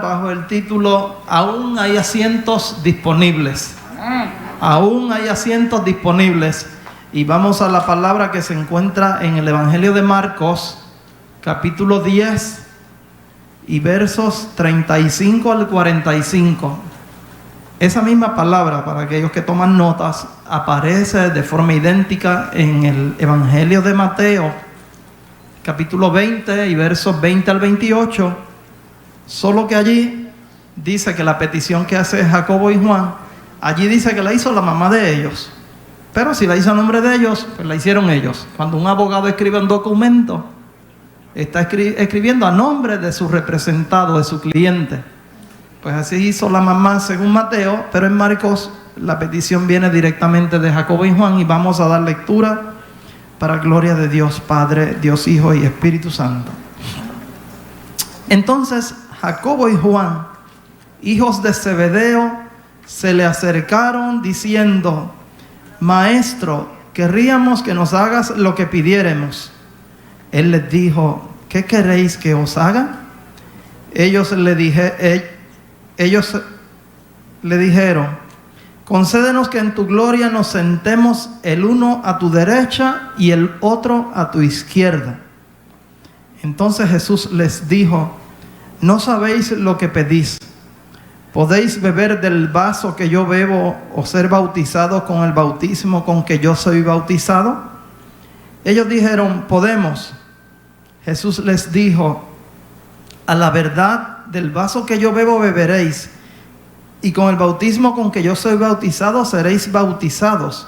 bajo el título Aún hay asientos disponibles. Aún hay asientos disponibles. Y vamos a la palabra que se encuentra en el Evangelio de Marcos, capítulo 10 y versos 35 al 45. Esa misma palabra, para aquellos que toman notas, aparece de forma idéntica en el Evangelio de Mateo, capítulo 20 y versos 20 al 28, solo que allí dice que la petición que hace Jacobo y Juan, allí dice que la hizo la mamá de ellos, pero si la hizo a nombre de ellos, pues la hicieron ellos. Cuando un abogado escribe un documento, está escribiendo a nombre de su representado, de su cliente. Pues así hizo la mamá según Mateo, pero en Marcos la petición viene directamente de Jacobo y Juan, y vamos a dar lectura para gloria de Dios Padre, Dios Hijo y Espíritu Santo. Entonces Jacobo y Juan, hijos de Zebedeo, se le acercaron diciendo: Maestro, querríamos que nos hagas lo que pidiéremos. Él les dijo: ¿qué queréis que os haga? Ellos le dijeron: concédenos que en tu gloria nos sentemos el uno a tu derecha y el otro a tu izquierda. Entonces Jesús les dijo: ¿no sabéis lo que pedís? ¿Podéis beber del vaso que yo bebo o ser bautizados con el bautismo con que yo soy bautizado? Ellos dijeron: podemos. Jesús les dijo: a la verdad, del vaso que yo bebo beberéis, y con el bautismo con que yo soy bautizado seréis bautizados.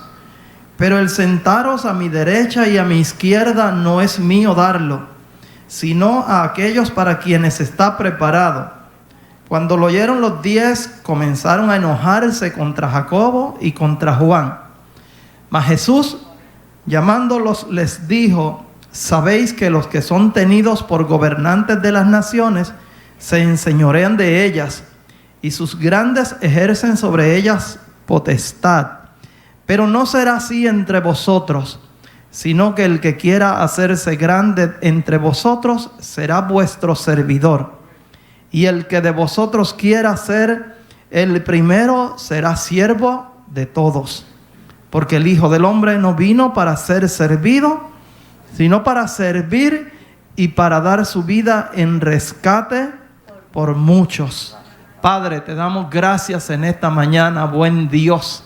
Pero el sentaros a mi derecha y a mi izquierda no es mío darlo, sino a aquellos para quienes está preparado. Cuando lo oyeron los 10, comenzaron a enojarse contra Jacobo y contra Juan. Mas Jesús, llamándolos, les dijo: sabéis que los que son tenidos por gobernantes de las naciones se enseñorean de ellas, y sus grandes ejercen sobre ellas potestad. Pero no será así entre vosotros, sino que el que quiera hacerse grande entre vosotros será vuestro servidor. Y el que de vosotros quiera ser el primero será siervo de todos. Porque el Hijo del Hombre no vino para ser servido, sino para servir y para dar su vida en rescate por muchos. Padre, te damos gracias en esta mañana, buen Dios.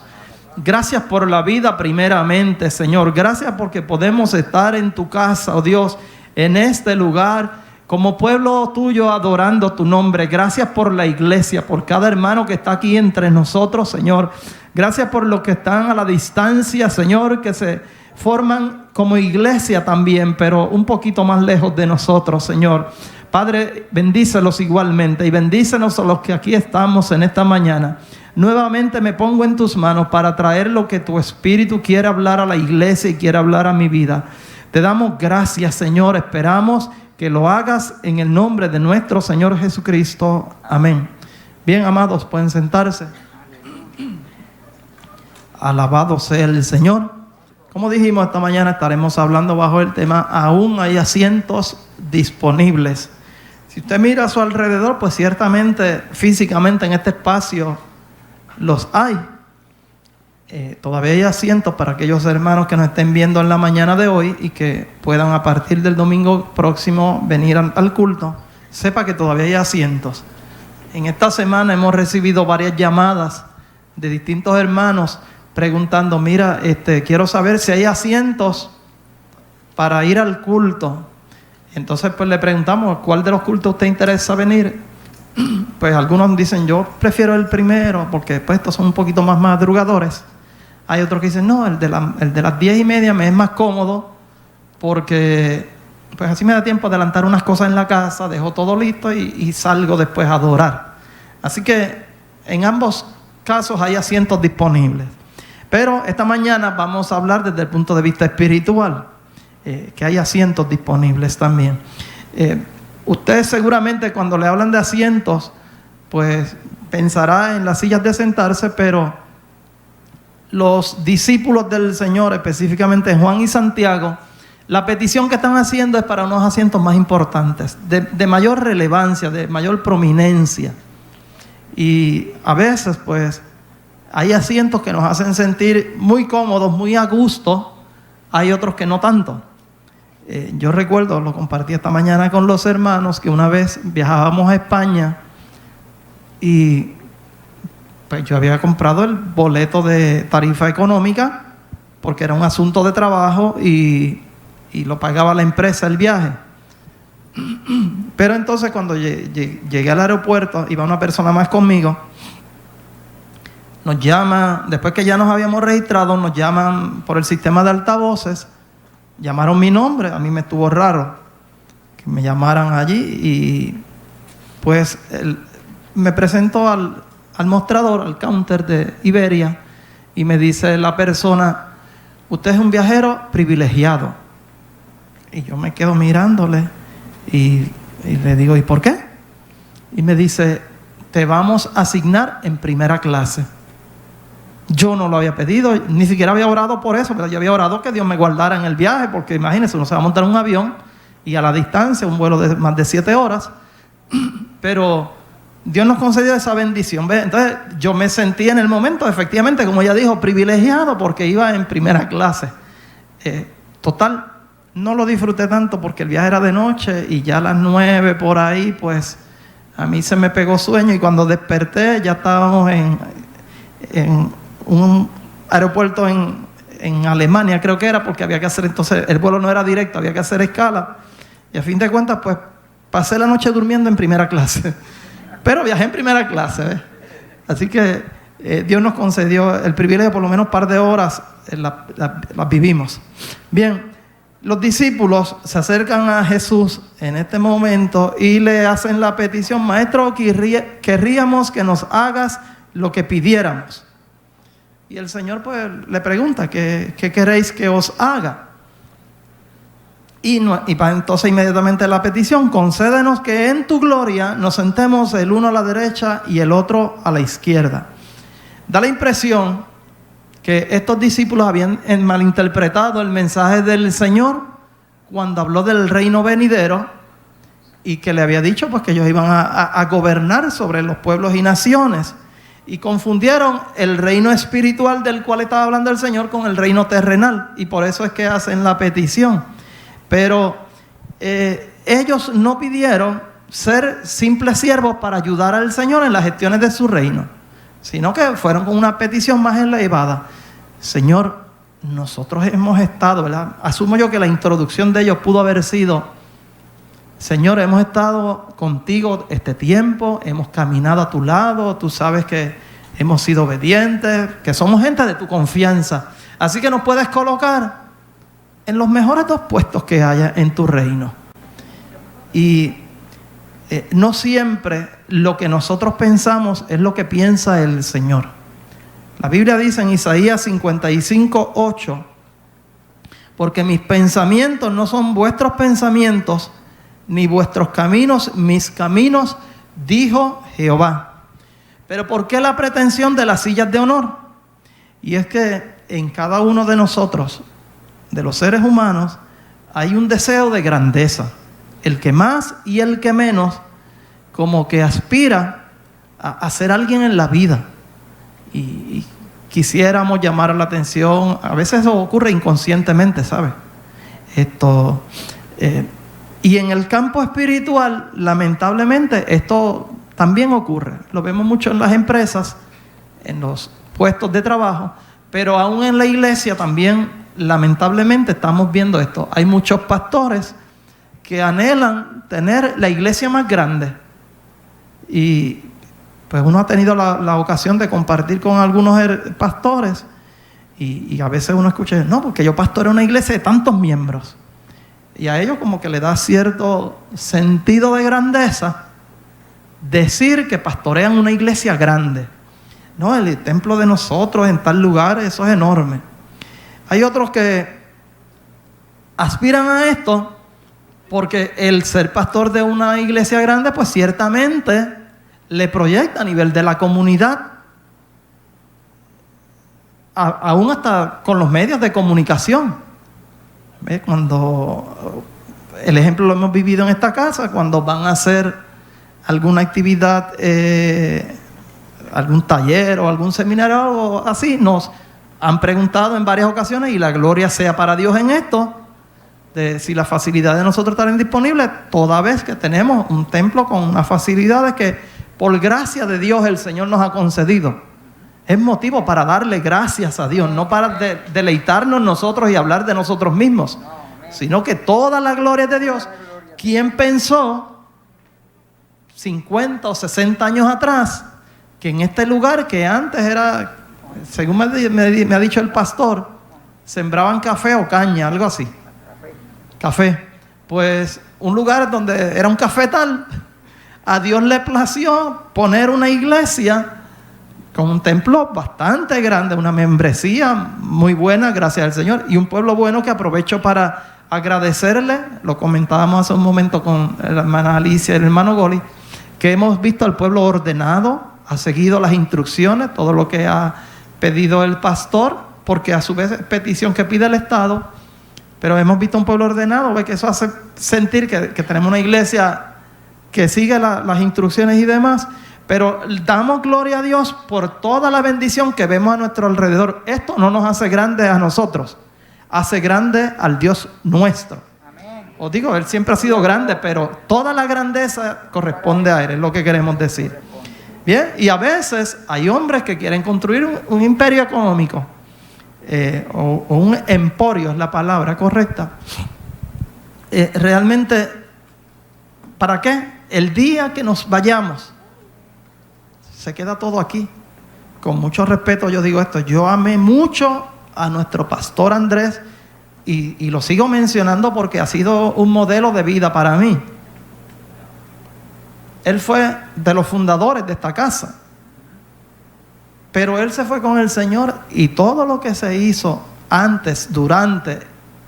Gracias por la vida primeramente, Señor. Gracias porque podemos estar en tu casa, oh Dios, en este lugar, como pueblo tuyo, adorando tu nombre. Gracias por la iglesia, por cada hermano que está aquí entre nosotros, Señor. Gracias por los que están a la distancia, Señor, que se forman como iglesia también, pero un poquito más lejos de nosotros, Señor. Padre, bendícelos igualmente y bendícenos a los que aquí estamos en esta mañana. Nuevamente me pongo en tus manos para traer lo que tu Espíritu quiere hablar a la iglesia y quiere hablar a mi vida. Te damos gracias, Señor. Esperamos que lo hagas en el nombre de nuestro Señor Jesucristo. Amén. Bien, amados, pueden sentarse. Alabado sea el Señor. Como dijimos, esta mañana estaremos hablando bajo el tema Aún hay asientos disponibles. Si usted mira a su alrededor, pues ciertamente, físicamente en este espacio los hay. Todavía hay asientos para aquellos hermanos que nos estén viendo en la mañana de hoy y que puedan a partir del domingo próximo venir al culto. Sepa que todavía hay asientos. En esta semana hemos recibido varias llamadas de distintos hermanos preguntando: mira, quiero saber si hay asientos para ir al culto. Entonces pues le preguntamos: ¿cuál de los cultos usted interesa venir? Pues algunos dicen: yo prefiero el primero porque después estos son un poquito más madrugadores. Hay otros que dicen: no, el de las 10:30 me es más cómodo porque pues así me da tiempo a adelantar unas cosas en la casa, dejo todo listo y salgo después a adorar. Así que en ambos casos hay asientos disponibles. Pero esta mañana vamos a hablar desde el punto de vista espiritual, que hay asientos disponibles también. Usted seguramente cuando le hablan de asientos, pues pensará en las sillas de sentarse, pero los discípulos del Señor, específicamente Juan y Santiago, La petición que están haciendo es para unos asientos más importantes, de mayor relevancia, de mayor prominencia. Y a veces, pues, hay asientos que nos hacen sentir muy cómodos, muy a gusto. Hay otros que no tanto. Yo recuerdo, lo compartí esta mañana con los hermanos, que una vez viajábamos a España y pues yo había comprado el boleto de tarifa económica porque era un asunto de trabajo y lo pagaba la empresa el viaje. Pero entonces cuando llegué al aeropuerto, iba una persona más conmigo, nos llama, después que ya nos habíamos registrado, nos llaman por el sistema de altavoces, llamaron mi nombre. A mí me estuvo raro que me llamaran allí y pues me presentó al mostrador, al counter de Iberia, y me dice la persona: usted es un viajero privilegiado. Y yo me quedo mirándole y le digo: ¿y por qué? Y me dice: te vamos a asignar en primera clase. Yo no lo había pedido, ni siquiera había orado por eso, pero yo había orado que Dios me guardara en el viaje, porque imagínense, uno se va a montar en un avión y a la distancia, un vuelo de más de 7 horas, pero Dios nos concedió esa bendición. ¿Ves? Entonces yo me sentí en el momento, efectivamente, como ella dijo, privilegiado, porque iba en primera clase. Total, no lo disfruté tanto porque el viaje era de noche y ya a las 9 por ahí, pues a mí se me pegó sueño, y cuando desperté ya estábamos en un aeropuerto en Alemania, creo que era, porque había que hacer, entonces el vuelo no era directo, había que hacer escala, y a fin de cuentas pues pasé la noche durmiendo en primera clase, pero viajé en primera clase, ¿ves? Así que Dios nos concedió el privilegio, por lo menos un par de horas las vivimos. Bien, los discípulos se acercan a Jesús en este momento y le hacen la petición: Maestro, querríamos que nos hagas lo que pidiéramos. Y el Señor pues le pregunta: ¿qué queréis que os haga? Y para entonces inmediatamente la petición: concédenos que en tu gloria nos sentemos el uno a la derecha y el otro a la izquierda. Da la impresión que estos discípulos habían malinterpretado el mensaje del Señor cuando habló del reino venidero, y que le había dicho pues que ellos iban a gobernar sobre los pueblos y naciones, y confundieron el reino espiritual del cual estaba hablando el Señor con el reino terrenal, y por eso es que hacen la petición. Pero ellos no pidieron ser simples siervos para ayudar al Señor en las gestiones de su reino, sino que fueron con una petición más elevada: Señor, nosotros hemos estado, ¿verdad? Asumo yo que la introducción de ellos pudo haber sido: Señor, hemos estado contigo este tiempo, hemos caminado a tu lado, tú sabes que hemos sido obedientes, que somos gente de tu confianza, así que nos puedes colocar en los mejores 2 puestos que haya en tu reino. Y no siempre lo que nosotros pensamos es lo que piensa el Señor. La Biblia dice en Isaías 55:8: porque mis pensamientos no son vuestros pensamientos, ni vuestros caminos mis caminos, dijo Jehová. Pero ¿por qué la pretensión de las sillas de honor? Y es que en cada uno de nosotros, de los seres humanos, hay un deseo de grandeza. El que más y el que menos, como que aspira a ser alguien en la vida. Y quisiéramos llamar la atención. A veces eso ocurre inconscientemente, ¿sabes? Y en el campo espiritual, lamentablemente, esto también ocurre. Lo vemos mucho en las empresas, en los puestos de trabajo, pero aún en la iglesia también, lamentablemente, estamos viendo esto. Hay muchos pastores que anhelan tener la iglesia más grande. Y pues uno ha tenido la ocasión de compartir con algunos pastores, y a veces uno escucha: no, porque yo pastoreo una iglesia de tantos miembros. Y a ellos como que le da cierto sentido de grandeza decir que pastorean una iglesia grande. No, el templo de nosotros en tal lugar, eso es enorme. Hay otros que aspiran a esto porque el ser pastor de una iglesia grande, pues ciertamente le proyecta a nivel de la comunidad, aún hasta con los medios de comunicación. ¿Ve? Cuando el ejemplo lo hemos vivido en esta casa, cuando van a hacer alguna actividad, algún taller o algún seminario o algo así, nos han preguntado en varias ocasiones, y la gloria sea para Dios en esto, de si las facilidades de nosotros estarán disponibles, toda vez que tenemos un templo con unas facilidades que por gracia de Dios el Señor nos ha concedido. Es motivo para darle gracias a Dios, no para deleitarnos nosotros y hablar de nosotros mismos, sino que toda la gloria es de Dios. ¿Quién pensó 50 o 60 años atrás que en este lugar, que antes era, según me ha dicho el pastor, sembraban café o caña, algo así? Café. Pues un lugar donde era un cafetal, a Dios le plació poner una iglesia con un templo bastante grande, una membresía muy buena, gracias al Señor, y un pueblo bueno, que aprovecho para agradecerle. Lo comentábamos hace un momento con la hermana Alicia y el hermano Goli, que hemos visto al pueblo ordenado, ha seguido las instrucciones, todo lo que ha pedido el pastor, porque a su vez es petición que pide el Estado, pero hemos visto un pueblo ordenado. Ve que eso hace sentir que tenemos una iglesia que sigue las instrucciones y demás. Pero damos gloria a Dios por toda la bendición que vemos a nuestro alrededor. Esto no nos hace grandes a nosotros, hace grande al Dios nuestro. Amén. Os digo, Él siempre ha sido grande, pero toda la grandeza corresponde a Él, es lo que queremos decir. Bien, y a veces hay hombres que quieren construir un imperio económico, o un emporio es la palabra correcta. Realmente, ¿para qué? El día que nos vayamos, se queda todo aquí. Con mucho respeto yo digo esto, yo amé mucho a nuestro pastor Andrés, y lo sigo mencionando porque ha sido un modelo de vida para mí. Él fue de los fundadores de esta casa, pero él se fue con el Señor, y todo lo que se hizo antes, durante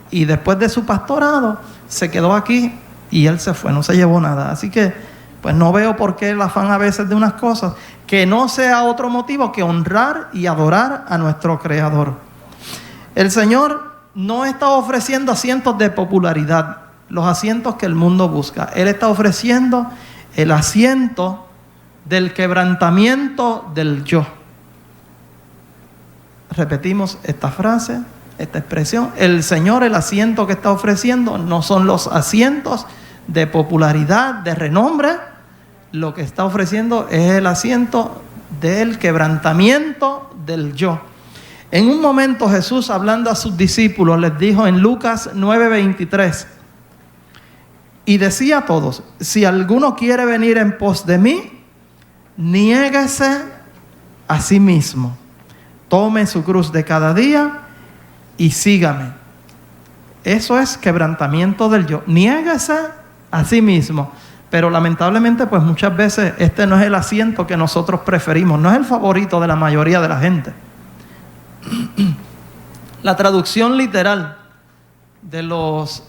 y después de su pastorado se quedó aquí, y él se fue, no se llevó nada. Así que pues no veo por qué el afán a veces de unas cosas, que no sea otro motivo que honrar y adorar a nuestro Creador. El Señor no está ofreciendo asientos de popularidad, los asientos que el mundo busca. Él está ofreciendo el asiento del quebrantamiento del yo. Repetimos esta frase, esta expresión. El Señor, el asiento que está ofreciendo no son los asientos de popularidad, de renombre. Lo que está ofreciendo es el asiento del quebrantamiento del yo. En un momento Jesús, hablando a sus discípulos, les dijo en Lucas 9:23, y decía a todos: si alguno quiere venir en pos de mí, niéguese a sí mismo, tome su cruz de cada día y sígame. Eso es quebrantamiento del yo. Niéguese a sí mismo. Pero lamentablemente, pues muchas veces este no es el asiento que nosotros preferimos, no es el favorito de la mayoría de la gente. La traducción literal de los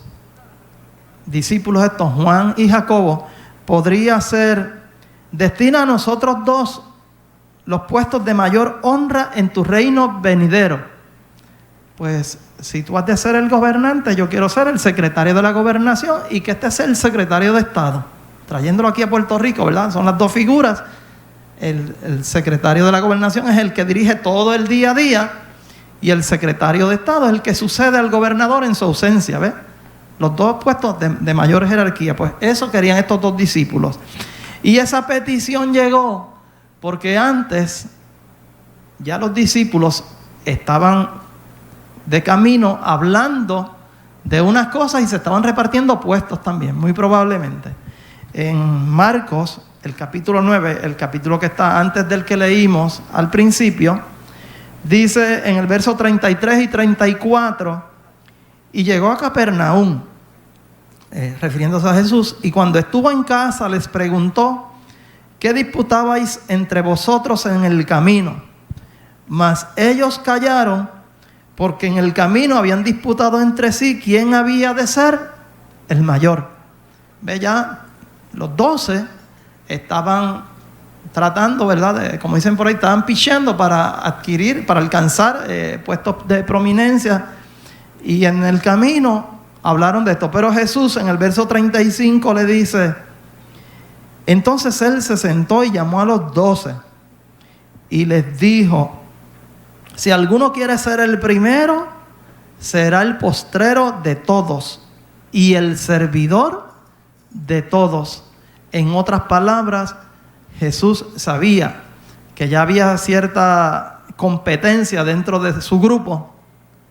discípulos estos, Juan y Jacobo, podría ser: destina a nosotros dos los puestos de mayor honra en tu reino venidero. Pues si tú has de ser el gobernante, yo quiero ser el secretario de la gobernación, y que este sea el secretario de Estado. Trayéndolo aquí a Puerto Rico, ¿verdad? Son las dos figuras. El secretario de la gobernación es el que dirige todo el día a día, y el secretario de Estado es el que sucede al gobernador en su ausencia, ¿ves? Los dos puestos de mayor jerarquía. Pues eso querían estos dos discípulos. Y esa petición llegó porque antes ya los discípulos estaban de camino hablando de unas cosas y se estaban repartiendo puestos también, muy probablemente. En Marcos, el capítulo 9, el capítulo que está antes del que leímos al principio, dice en el verso 33 y 34, y llegó a Capernaum, refiriéndose a Jesús, y cuando estuvo en casa les preguntó: ¿qué disputabais entre vosotros en el camino? Mas ellos callaron, porque en el camino habían disputado entre sí quién había de ser el mayor. Ve, ya los 12 estaban tratando, ¿verdad? Como dicen por ahí, estaban picheando para adquirir, para alcanzar puestos de prominencia Y en el camino hablaron de esto. Pero Jesús en el verso 35 le dice: entonces él se sentó y llamó a los 12 y les dijo: si alguno quiere ser el primero, será el postrero de todos y el servidor de todos. En otras palabras, Jesús sabía que ya había cierta competencia dentro de su grupo.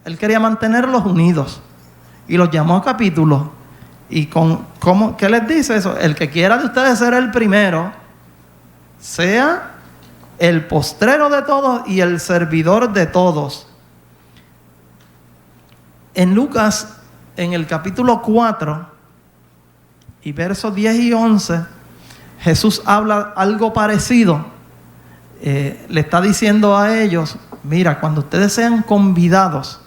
Él quería mantenerlos unidos y los llamó a capítulos. ¿Y qué les dice eso? El que quiera de ustedes ser el primero, sea el postrero de todos y el servidor de todos. En Lucas, en el capítulo 4 y versos 10 y 11, Jesús habla algo parecido. Le está diciendo a ellos: mira, cuando ustedes sean convidados,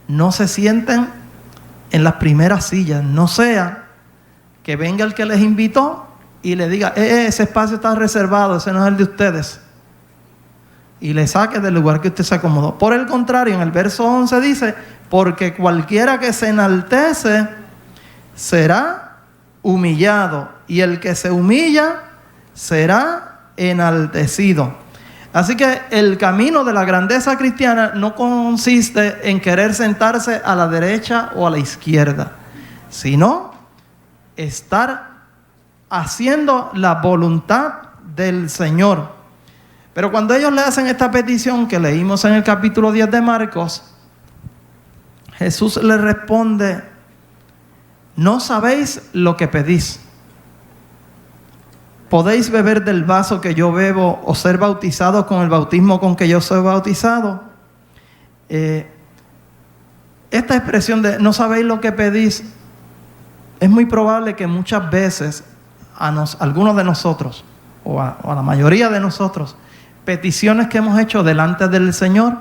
no se sienten en las primeras sillas. No sea que venga el que les invitó y le diga: ese espacio está reservado, ese no es el de ustedes, y le saque del lugar que usted se acomodó. Por el contrario, en el verso 11 dice: porque cualquiera que se enaltece será humillado, y el que se humilla será enaltecido. Así que el camino de la grandeza cristiana no consiste en querer sentarse a la derecha o a la izquierda, sino estar haciendo la voluntad del Señor. Pero cuando ellos le hacen esta petición que leímos en el capítulo 10 de Marcos, Jesús les responde: no sabéis lo que pedís. ¿Podéis beber del vaso que yo bebo o ser bautizados con el bautismo con que yo soy bautizado? Esta expresión de no sabéis lo que pedís, es muy probable que muchas veces algunos de nosotros, o a la mayoría de nosotros, peticiones que hemos hecho delante del Señor,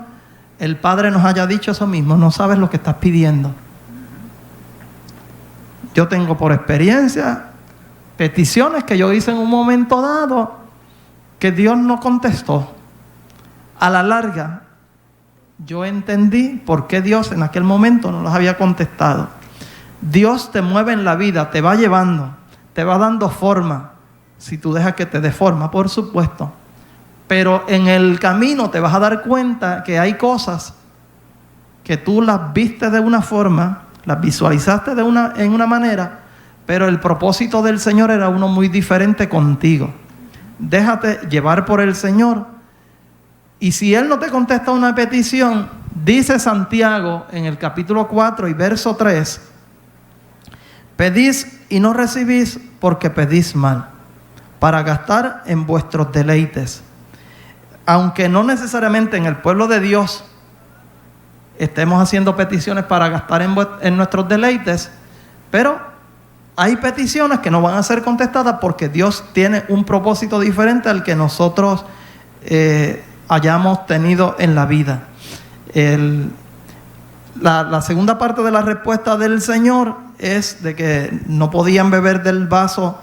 el Padre nos haya dicho eso mismo: no sabes lo que estás pidiendo. Yo tengo por experiencia peticiones que yo hice en un momento dado que Dios no contestó. A la larga, yo entendí por qué Dios en aquel momento no las había contestado. Dios te mueve en la vida, te va llevando, te va dando forma, si tú dejas que te dé forma, por supuesto. Pero en el camino te vas a dar cuenta que hay cosas que tú las viste de una forma, las visualizaste en una manera, pero el propósito del Señor era uno muy diferente contigo. Déjate llevar por el Señor. Y si Él no te contesta una petición, dice Santiago en el capítulo 4 y verso 3: pedís y no recibís porque pedís mal, para gastar en vuestros deleites. Aunque no necesariamente en el pueblo de Dios estemos haciendo peticiones para gastar en nuestros deleites, pero hay peticiones que no van a ser contestadas porque Dios tiene un propósito diferente al que nosotros hayamos tenido en la vida. La segunda parte de la respuesta del Señor es de que no podían beber del vaso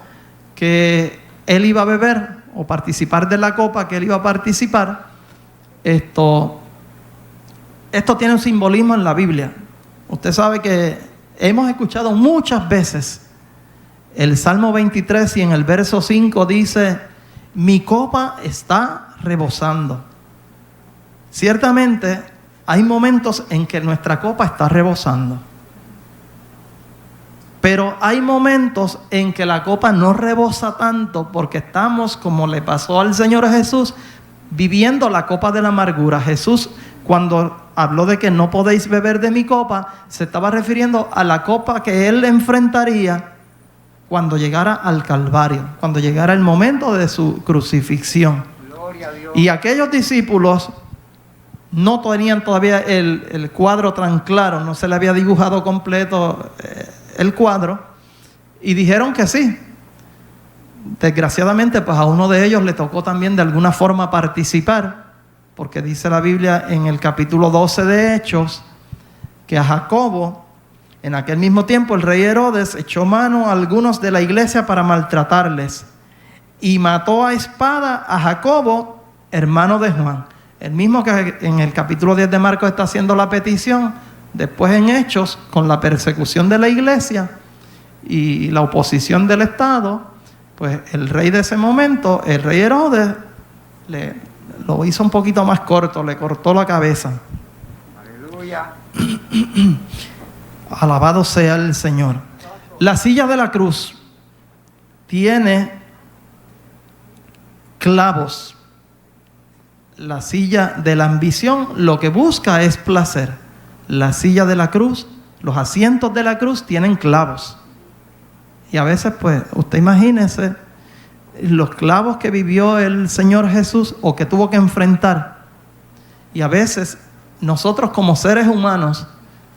que Él iba a beber o participar de la copa que Él iba a participar. Esto tiene un simbolismo en la Biblia. Usted sabe que hemos escuchado muchas veces el Salmo 23 y en el verso 5 dice: mi copa está rebosando. Ciertamente hay momentos en que nuestra copa está rebosando, pero hay momentos en que la copa no rebosa tanto porque estamos, como le pasó al Señor Jesús, viviendo la copa de la amargura. Jesús, cuando habló de que no podéis beber de mi copa, se estaba refiriendo a la copa que Él enfrentaría cuando llegara al Calvario, cuando llegara el momento de su crucifixión. Gloria a Dios. Y aquellos discípulos no tenían todavía el cuadro tan claro, no se le había dibujado completo el cuadro, y dijeron que sí. Desgraciadamente, pues a uno de ellos le tocó también de alguna forma participar, porque dice la Biblia en el capítulo 12 de Hechos que a Jacobo, en aquel mismo tiempo, el rey Herodes echó mano a algunos de la iglesia para maltratarles y mató a espada a Jacobo, hermano de Juan. El mismo que en el capítulo 10 de Marcos está haciendo la petición después en Hechos, con la persecución de la iglesia y la oposición del Estado, pues el rey de ese momento, el rey Herodes, lo hizo un poquito más corto, le cortó la cabeza. Aleluya. Alabado sea el Señor. La silla de la cruz tiene clavos. La silla de la ambición lo que busca es placer. La silla de la cruz, los asientos de la cruz tienen clavos. Y a veces, pues, usted imagínese los clavos que vivió el Señor Jesús o que tuvo que enfrentar. Y a veces, nosotros como seres humanos,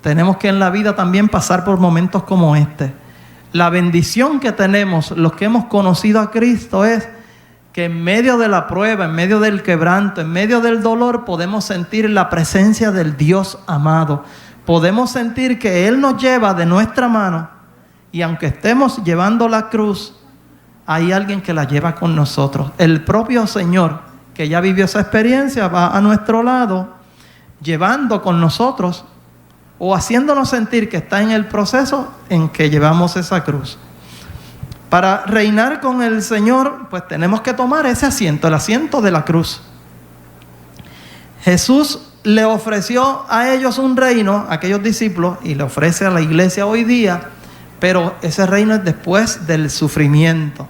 tenemos que en la vida también pasar por momentos como este. La bendición que tenemos, los que hemos conocido a Cristo, es que en medio de la prueba, en medio del quebranto, en medio del dolor, podemos sentir la presencia del Dios amado. Podemos sentir que Él nos lleva de nuestra mano y aunque estemos llevando la cruz, hay alguien que la lleva con nosotros. El propio Señor, que ya vivió esa experiencia, va a nuestro lado, llevando con nosotros o haciéndonos sentir que está en el proceso en que llevamos esa cruz. Para reinar con el Señor, pues tenemos que tomar ese asiento, el asiento de la cruz. Jesús le ofreció a ellos un reino, a aquellos discípulos, y le ofrece a la iglesia hoy día, pero ese reino es después del sufrimiento.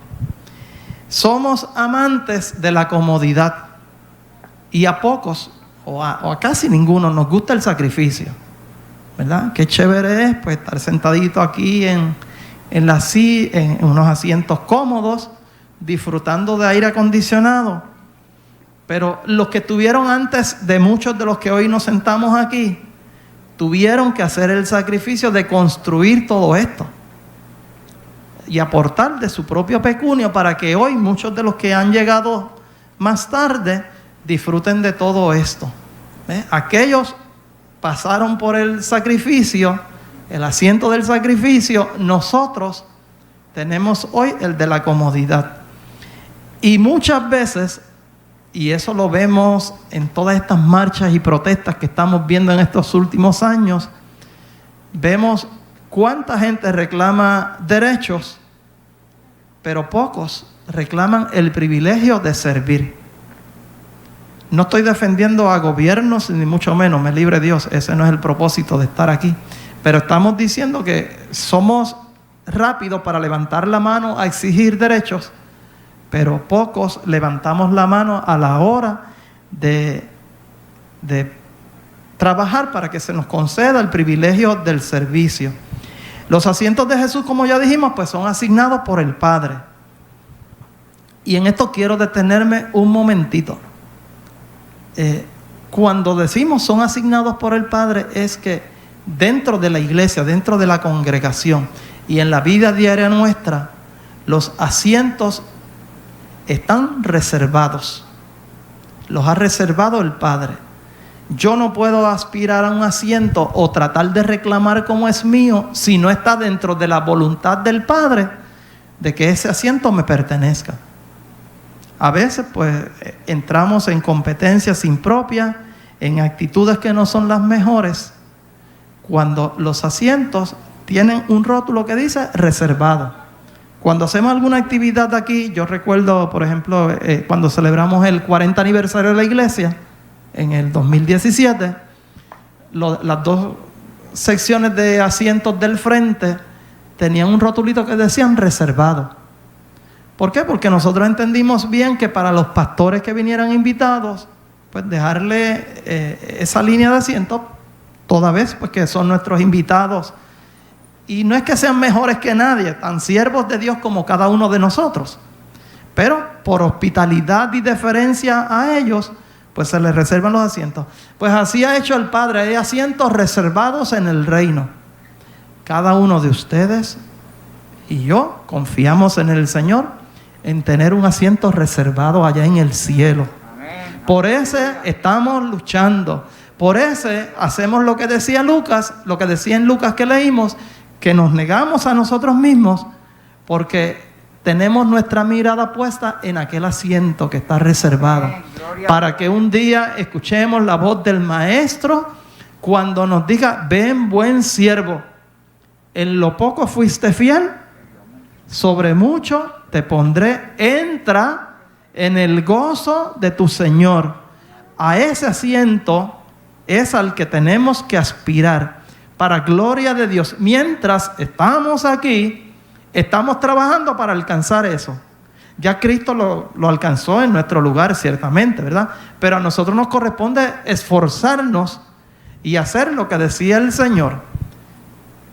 Somos amantes de la comodidad y a pocos, o a casi ninguno, nos gusta el sacrificio, ¿verdad? Qué chévere es pues estar sentadito aquí en unos asientos cómodos, disfrutando de aire acondicionado. Pero los que tuvieron antes de muchos de los que hoy nos sentamos aquí, tuvieron que hacer el sacrificio de construir todo esto y aportar de su propio pecunio para que hoy muchos de los que han llegado más tarde disfruten de todo esto. Aquellos pasaron por el sacrificio, el asiento del sacrificio. Nosotros tenemos hoy el de la comodidad. Y muchas veces, y eso lo vemos en todas estas marchas y protestas que estamos viendo en estos últimos años, vemos cuánta gente reclama derechos, pero pocos reclaman el privilegio de servir. No estoy defendiendo a gobiernos, ni mucho menos, me libre Dios, ese no es el propósito de estar aquí. Pero estamos diciendo que somos rápidos para levantar la mano a exigir derechos, pero pocos levantamos la mano a la hora de trabajar para que se nos conceda el privilegio del servicio. Los asientos de Jesús, como ya dijimos, pues son asignados por el Padre. Y en esto quiero detenerme un momentito. Cuando decimos son asignados por el Padre, es que dentro de la iglesia, dentro de la congregación y en la vida diaria nuestra, los asientos están reservados. Los ha reservado el Padre. Yo no puedo aspirar a un asiento o tratar de reclamar como es mío si no está dentro de la voluntad del Padre de que ese asiento me pertenezca. A veces pues entramos en competencias impropias, en actitudes que no son las mejores, cuando los asientos tienen un rótulo que dice reservado. Cuando hacemos alguna actividad aquí, yo recuerdo, por ejemplo, cuando celebramos el 40 aniversario de la iglesia, en el 2017, las dos secciones de asientos del frente tenían un rotulito que decían reservado. ¿Por qué? Porque nosotros entendimos bien que para los pastores que vinieran invitados, pues dejarle esa línea de asientos, toda vez pues que son nuestros invitados. Y no es que sean mejores que nadie, tan siervos de Dios como cada uno de nosotros. Pero por hospitalidad y deferencia a ellos, pues se les reservan los asientos. Pues así ha hecho el Padre, hay asientos reservados en el reino. Cada uno de ustedes y yo confiamos en el Señor, en tener un asiento reservado allá en el cielo. Por ese estamos luchando. Por ese hacemos lo que decía Lucas, lo que decía en Lucas que leímos, que nos negamos a nosotros mismos porque tenemos nuestra mirada puesta en aquel asiento que está reservado. Para que un día escuchemos la voz del Maestro cuando nos diga, ven buen siervo, en lo poco fuiste fiel, sobre mucho te pondré, entra en el gozo de tu Señor. A ese asiento es al que tenemos que aspirar, para gloria de Dios. Mientras estamos aquí, estamos trabajando para alcanzar eso. Ya Cristo lo alcanzó en nuestro lugar, ciertamente, ¿verdad? Pero a nosotros nos corresponde esforzarnos y hacer lo que decía el Señor,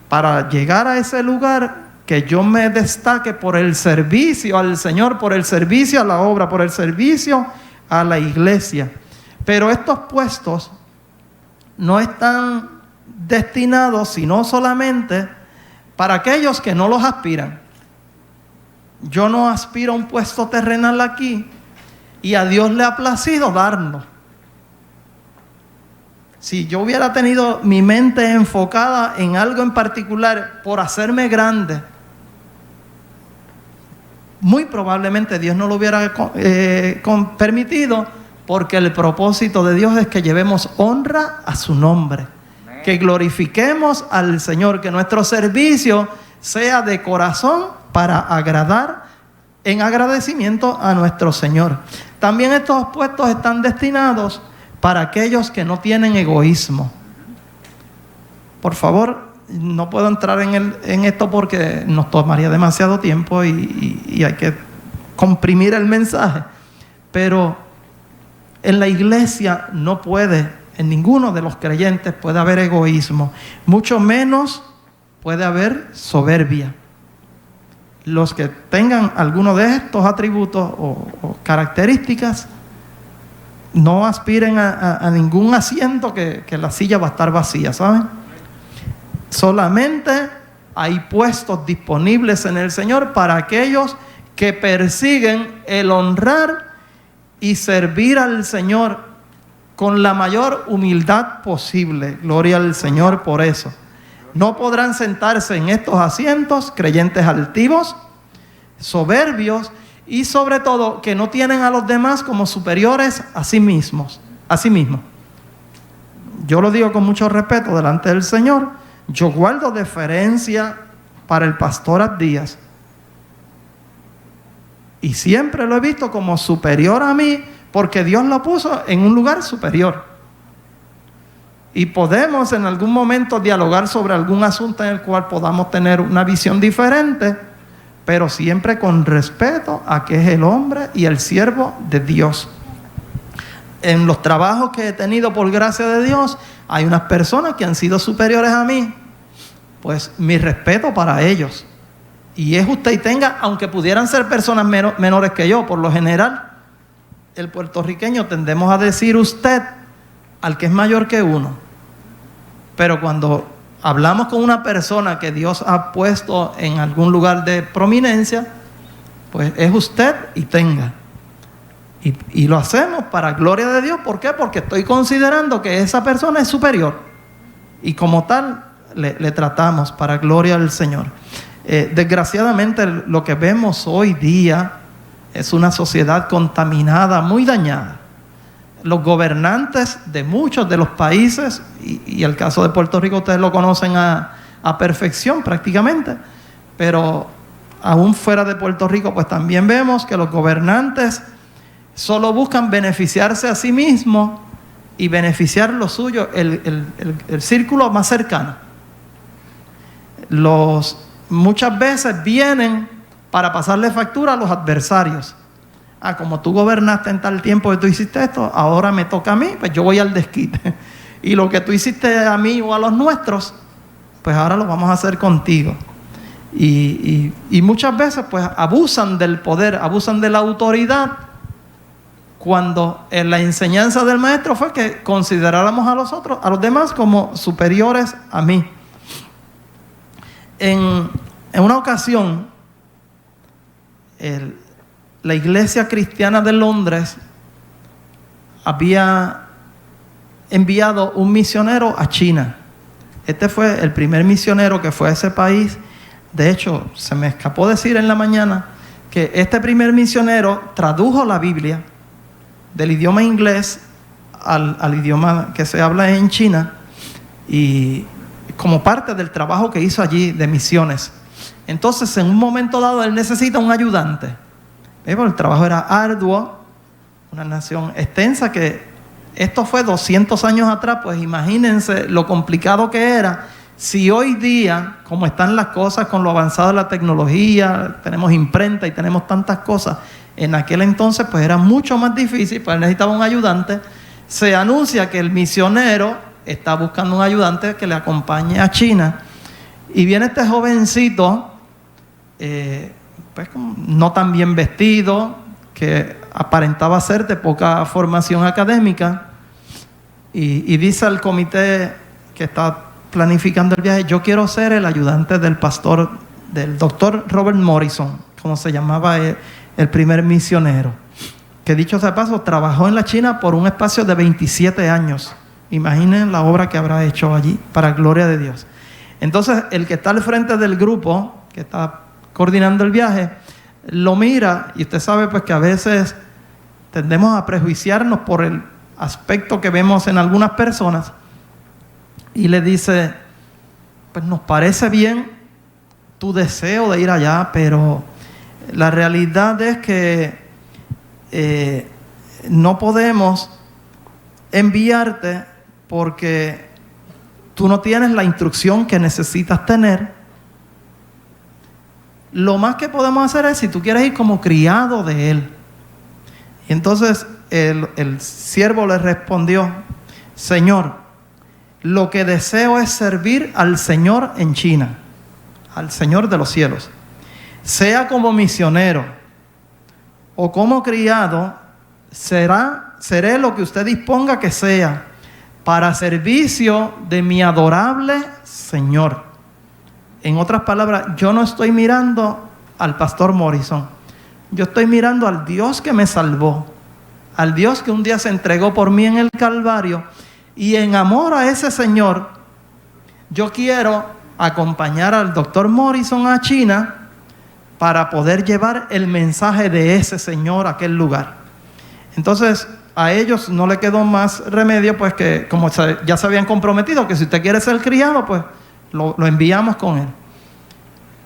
para llegar a ese lugar, que yo me destaque por el servicio al Señor, por el servicio a la obra, por el servicio a la iglesia. Pero estos puestos no están destinados sino solamente para aquellos que no los aspiran. Yo no aspiro a un puesto terrenal aquí, y a Dios le ha placido darnos. Si yo hubiera tenido mi mente enfocada en algo en particular por hacerme grande, muy probablemente Dios no lo hubiera permitido, porque el propósito de Dios es que llevemos honra a su nombre, que glorifiquemos al Señor, que nuestro servicio sea de corazón para agradar, en agradecimiento a nuestro Señor. También estos puestos están destinados para aquellos que no tienen egoísmo. Por favor, no puedo entrar en esto porque nos tomaría demasiado tiempo y hay que comprimir el mensaje. Pero en la iglesia no puede, en ninguno de los creyentes puede haber egoísmo. Mucho menos puede haber soberbia. Los que tengan alguno de estos atributos o características, no aspiren a ningún asiento, que la silla va a estar vacía, ¿saben? Solamente hay puestos disponibles en el Señor para aquellos que persiguen el honrar y servir al Señor con la mayor humildad posible. Gloria al Señor por eso. No podrán sentarse en estos asientos creyentes altivos, soberbios, y sobre todo que no tienen a los demás como superiores a sí mismos. Yo lo digo con mucho respeto delante del Señor. Yo guardo deferencia para el pastor Abdías, y siempre lo he visto como superior a mí, porque Dios lo puso en un lugar superior. Y podemos en algún momento dialogar sobre algún asunto en el cual podamos tener una visión diferente, pero siempre con respeto a que es el hombre y el siervo de Dios. En los trabajos que he tenido por gracia de Dios, hay unas personas que han sido superiores a mí. Pues mi respeto para ellos. Y es usted y tenga, aunque pudieran ser personas menores que yo, por lo general, el puertorriqueño tendemos a decir usted al que es mayor que uno. Pero cuando hablamos con una persona que Dios ha puesto en algún lugar de prominencia, pues es usted y tenga. Y lo hacemos para gloria de Dios. ¿Por qué? Porque estoy considerando que esa persona es superior. Y como tal, le tratamos para gloria del Señor. Desgraciadamente, lo que vemos hoy día es una sociedad contaminada, muy dañada. Los gobernantes de muchos de los países, y el caso de Puerto Rico ustedes lo conocen a perfección prácticamente, pero aún fuera de Puerto Rico pues también vemos que los gobernantes solo buscan beneficiarse a sí mismos y beneficiar lo suyo, el círculo más cercano. Muchas veces vienen para pasarle factura a los adversarios. Como tú gobernaste en tal tiempo que tú hiciste esto, ahora me toca a mí, pues yo voy al desquite. Y lo que tú hiciste a mí o a los nuestros, pues ahora lo vamos a hacer contigo. Y muchas veces pues abusan del poder, abusan de la autoridad, cuando en la enseñanza del maestro fue que consideráramos a los demás como superiores a mí. En una ocasión, la Iglesia Cristiana de Londres había enviado un misionero a China. Este fue el primer misionero que fue a ese país. De hecho, se me escapó decir en la mañana que este primer misionero tradujo la Biblia del idioma inglés al idioma que se habla en China. y como parte del trabajo que hizo allí de misiones. Entonces, en un momento dado, él necesita un ayudante. Porque el trabajo era arduo, una nación extensa que esto fue 200 años atrás, pues imagínense lo complicado que era. Si hoy día, como están las cosas con lo avanzado de la tecnología, tenemos imprenta y tenemos tantas cosas, en aquel entonces pues era mucho más difícil, pues necesitaba un ayudante. Se anuncia que el misionero está buscando un ayudante que le acompañe a China, y viene este jovencito, pues no tan bien vestido, que aparentaba ser de poca formación académica, y dice al comité que está planificando el viaje: yo quiero ser el ayudante del pastor, del doctor Robert Morrison, como se llamaba el primer misionero, que dicho sea de paso, trabajó en la China por un espacio de 27 años. Imaginen la obra que habrá hecho allí, para gloria de Dios. Entonces, el que está al frente del grupo, que está coordinando el viaje, lo mira, y usted sabe pues que a veces tendemos a prejuiciarnos por el aspecto que vemos en algunas personas, y le dice: pues nos parece bien tu deseo de ir allá, pero la realidad es que no podemos enviarte porque tú no tienes la instrucción que necesitas tener. Lo más que podemos hacer es si tú quieres ir como criado de él. Y entonces el siervo le respondió: Señor, lo que deseo es servir al Señor en China, al Señor de los cielos. Sea como misionero o como criado, seré lo que usted disponga que sea, para servicio de mi adorable Señor. En otras palabras, yo no estoy mirando al pastor Morrison, yo estoy mirando al Dios que me salvó, al Dios que un día se entregó por mí en el Calvario, y en amor a ese Señor, yo quiero acompañar al doctor Morrison a China para poder llevar el mensaje de ese Señor a aquel lugar. Entonces, a ellos no le quedó más remedio, pues que como ya se habían comprometido, que si usted quiere ser criado, pues lo enviamos con él.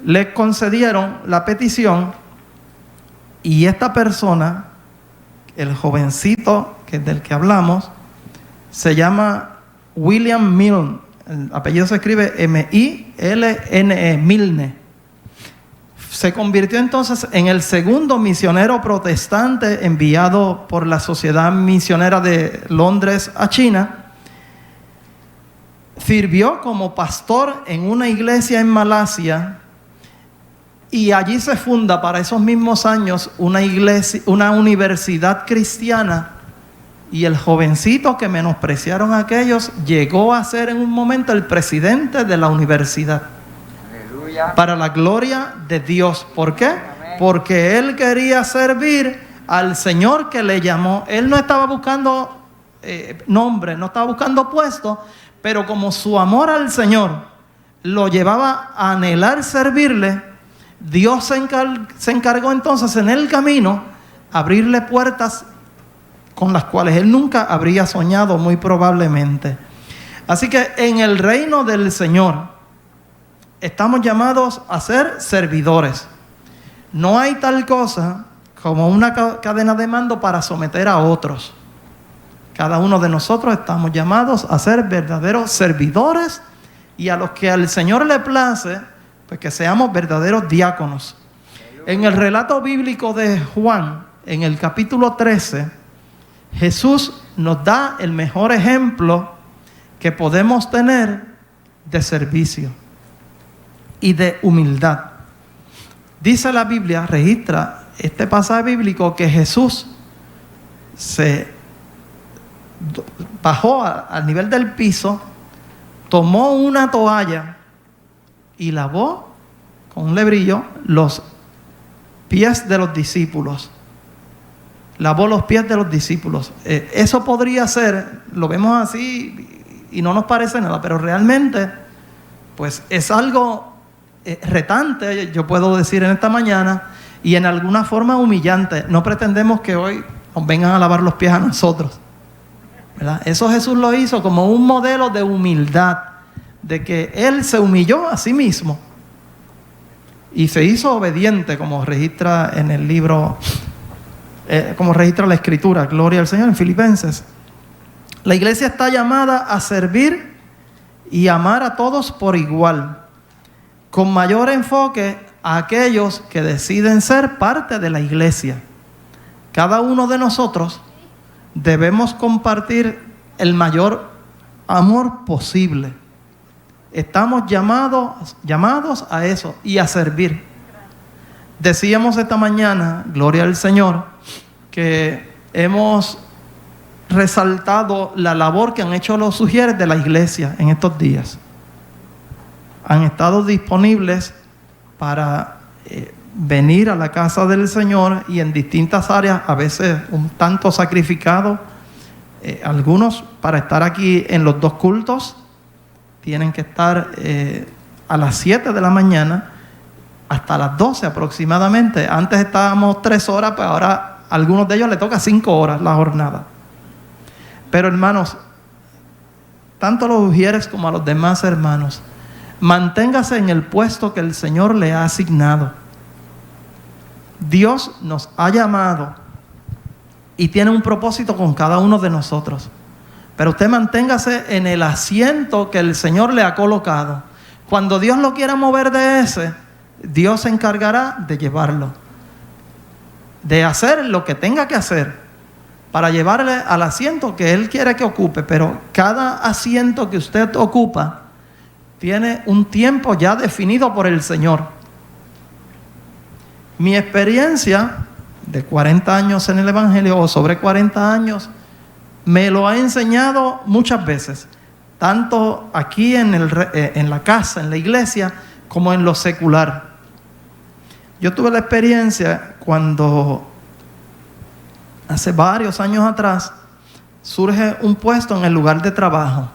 Le concedieron la petición, y esta persona, el jovencito del que hablamos, se llama William Milne. El apellido se escribe M-I-L-N-E, Milne. Se convirtió entonces en el segundo misionero protestante enviado por la Sociedad Misionera de Londres a China. Sirvió como pastor en una iglesia en Malasia, y allí se funda para esos mismos años una universidad cristiana, y el jovencito que menospreciaron aquellos llegó a ser en un momento el presidente de la universidad. Para la gloria de Dios. ¿Por qué? Porque él quería servir al Señor que le llamó. Él no estaba buscando nombre, no estaba buscando puesto, pero como su amor al Señor lo llevaba a anhelar servirle, Dios se encargó entonces en el camino abrirle puertas con las cuales él nunca habría soñado, muy probablemente. Así que en el reino del Señor estamos llamados a ser servidores. No hay tal cosa como una cadena de mando para someter a otros. Cada uno de nosotros estamos llamados a ser verdaderos servidores, y a los que al Señor le place, pues que seamos verdaderos diáconos. En el relato bíblico de Juan, en el capítulo 13, Jesús nos da el mejor ejemplo que podemos tener de servicio y de humildad. Dice la Biblia, registra este pasaje bíblico, que Jesús se bajó al nivel del piso, tomó una toalla y lavó con un lebrillo los pies de los discípulos. Lavó los pies de los discípulos. Eso podría ser, lo vemos así y no nos parece nada, pero realmente pues es algo retante, yo puedo decir en esta mañana, y en alguna forma humillante. No pretendemos que hoy nos vengan a lavar los pies a nosotros, ¿verdad? Eso Jesús lo hizo como un modelo de humildad. de que Él se humilló a sí mismo y se hizo obediente, como registra en el libro, como registra la Escritura, gloria al Señor, en Filipenses. La iglesia está llamada a servir y amar a todos por igual, con mayor enfoque a aquellos que deciden ser parte de la iglesia. Cada uno de nosotros debemos compartir el mayor amor posible. Estamos llamados a eso y a servir. Decíamos esta mañana, gloria al Señor, que hemos resaltado la labor que han hecho los sugieres de la iglesia en estos días. Han estado disponibles para venir a la casa del Señor y en distintas áreas, a veces un tanto sacrificados. Algunos para estar aquí en los 2 cultos tienen que estar a las 7 de la mañana hasta las 12 aproximadamente. Antes estábamos 3 horas, pues ahora a algunos de ellos les toca 5 horas la jornada. Pero hermanos, tanto a los ujieres como a los demás hermanos, manténgase en el puesto que el Señor le ha asignado. Dios nos ha llamado y tiene un propósito con cada uno de nosotros. Pero usted manténgase en el asiento que el Señor le ha colocado. Cuando Dios lo quiera mover de ese, Dios se encargará de llevarlo, de hacer lo que tenga que hacer para llevarle al asiento que Él quiere que ocupe. Pero cada asiento que usted ocupa tiene un tiempo ya definido por el Señor. Mi experiencia de 40 años en el Evangelio, o sobre 40 años, me lo ha enseñado muchas veces, tanto aquí en la casa, en la iglesia, como en lo secular. Yo tuve la experiencia cuando hace varios años atrás surge un puesto en el lugar de trabajo.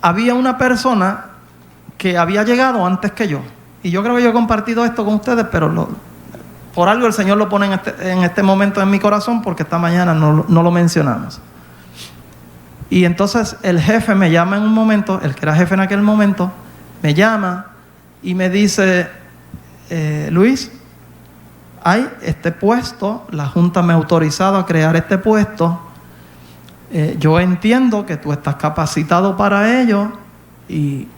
Había una persona que había llegado antes que yo, y yo creo que yo he compartido esto con ustedes, pero por algo el Señor lo pone en este momento en mi corazón, porque esta mañana no lo mencionamos. Y entonces el jefe me llama en un momento, el que era jefe en aquel momento, me llama y me dice: Luis, hay este puesto, la Junta me ha autorizado a crear este puesto, yo entiendo que tú estás capacitado para ello y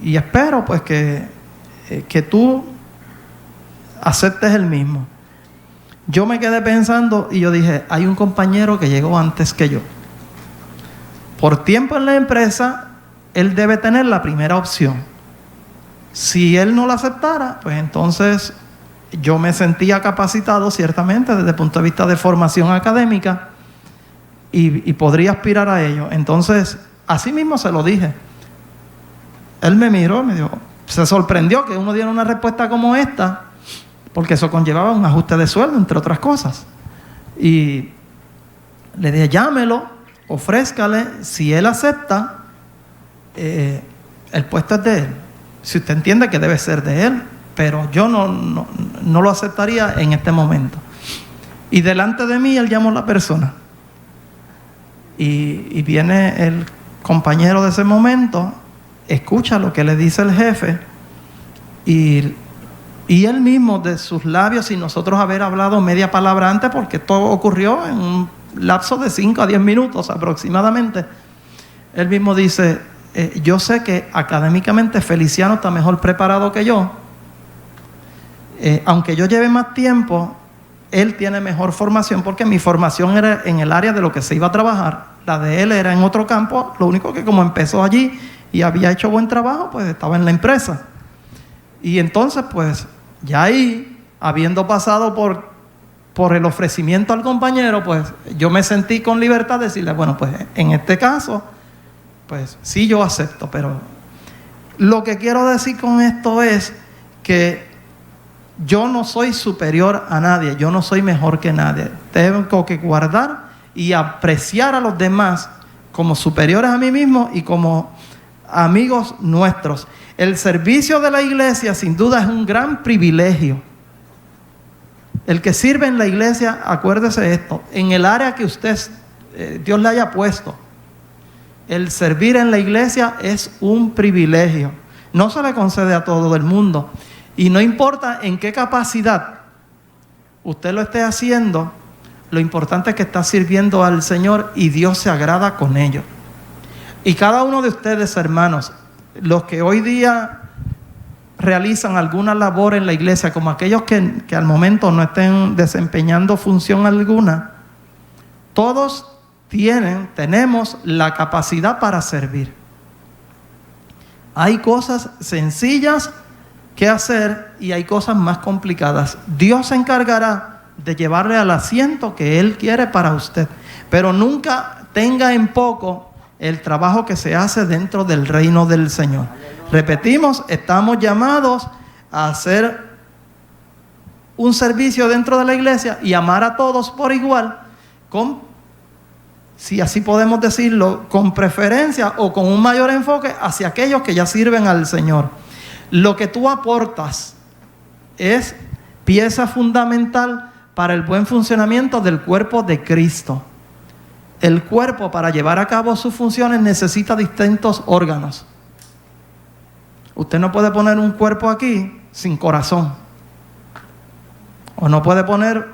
espero pues que tú aceptes el mismo. Yo me quedé pensando y yo dije: hay un compañero que llegó antes que yo. Por tiempo en la empresa, él debe tener la primera opción. Si él no la aceptara, pues entonces yo me sentía capacitado ciertamente desde el punto de vista de formación académica y podría aspirar a ello. Entonces, así mismo se lo dije. Él me miró, me dijo, se sorprendió que uno diera una respuesta como esta, porque eso conllevaba un ajuste de sueldo, entre otras cosas. Y le dije: llámelo, ofrézcale, si él acepta, el puesto es de él. Si usted entiende que debe ser de él, pero yo no lo aceptaría en este momento. Y delante de mí él llamó a la persona. Y viene el compañero de ese momento, escucha lo que le dice el jefe, y él mismo de sus labios, sin nosotros haber hablado media palabra antes, porque todo ocurrió en un lapso de 5 a 10 minutos aproximadamente, él mismo dice: yo sé que académicamente Feliciano está mejor preparado que yo, aunque yo lleve más tiempo, él tiene mejor formación, porque mi formación era en el área de lo que se iba a trabajar, la de él era en otro campo. Lo único que, como empezó allí y había hecho buen trabajo, pues estaba en la empresa. Y entonces pues ya ahí, habiendo pasado por el ofrecimiento al compañero, pues yo me sentí con libertad de decirle: bueno, pues en este caso, pues sí, yo acepto. Pero lo que quiero decir con esto es que yo no soy superior a nadie, yo no soy mejor que nadie. Tengo que guardar y apreciar a los demás como superiores a mí mismo y como amigos nuestros. El servicio de la iglesia sin duda es un gran privilegio. El que sirve en la iglesia, acuérdese esto, en el área que usted, Dios le haya puesto, el servir en la iglesia es un privilegio. No se le concede a todo el mundo. Y no importa en qué capacidad usted lo esté haciendo, lo importante es que está sirviendo al Señor y Dios se agrada con ello. Y cada uno de ustedes, hermanos, los que hoy día realizan alguna labor en la iglesia, como aquellos que al momento no estén desempeñando función alguna, todos tenemos la capacidad para servir. Hay cosas sencillas que hacer y hay cosas más complicadas. Dios se encargará de llevarle al asiento que Él quiere para usted, pero nunca tenga en poco el trabajo que se hace dentro del reino del Señor. Repetimos, estamos llamados a hacer un servicio dentro de la iglesia y amar a todos por igual, si así podemos decirlo, con preferencia o con un mayor enfoque hacia aquellos que ya sirven al Señor. Lo que tú aportas es pieza fundamental para el buen funcionamiento del cuerpo de Cristo. El cuerpo, para llevar a cabo sus funciones, necesita distintos órganos. Usted no puede poner un cuerpo aquí sin corazón. O no puede poner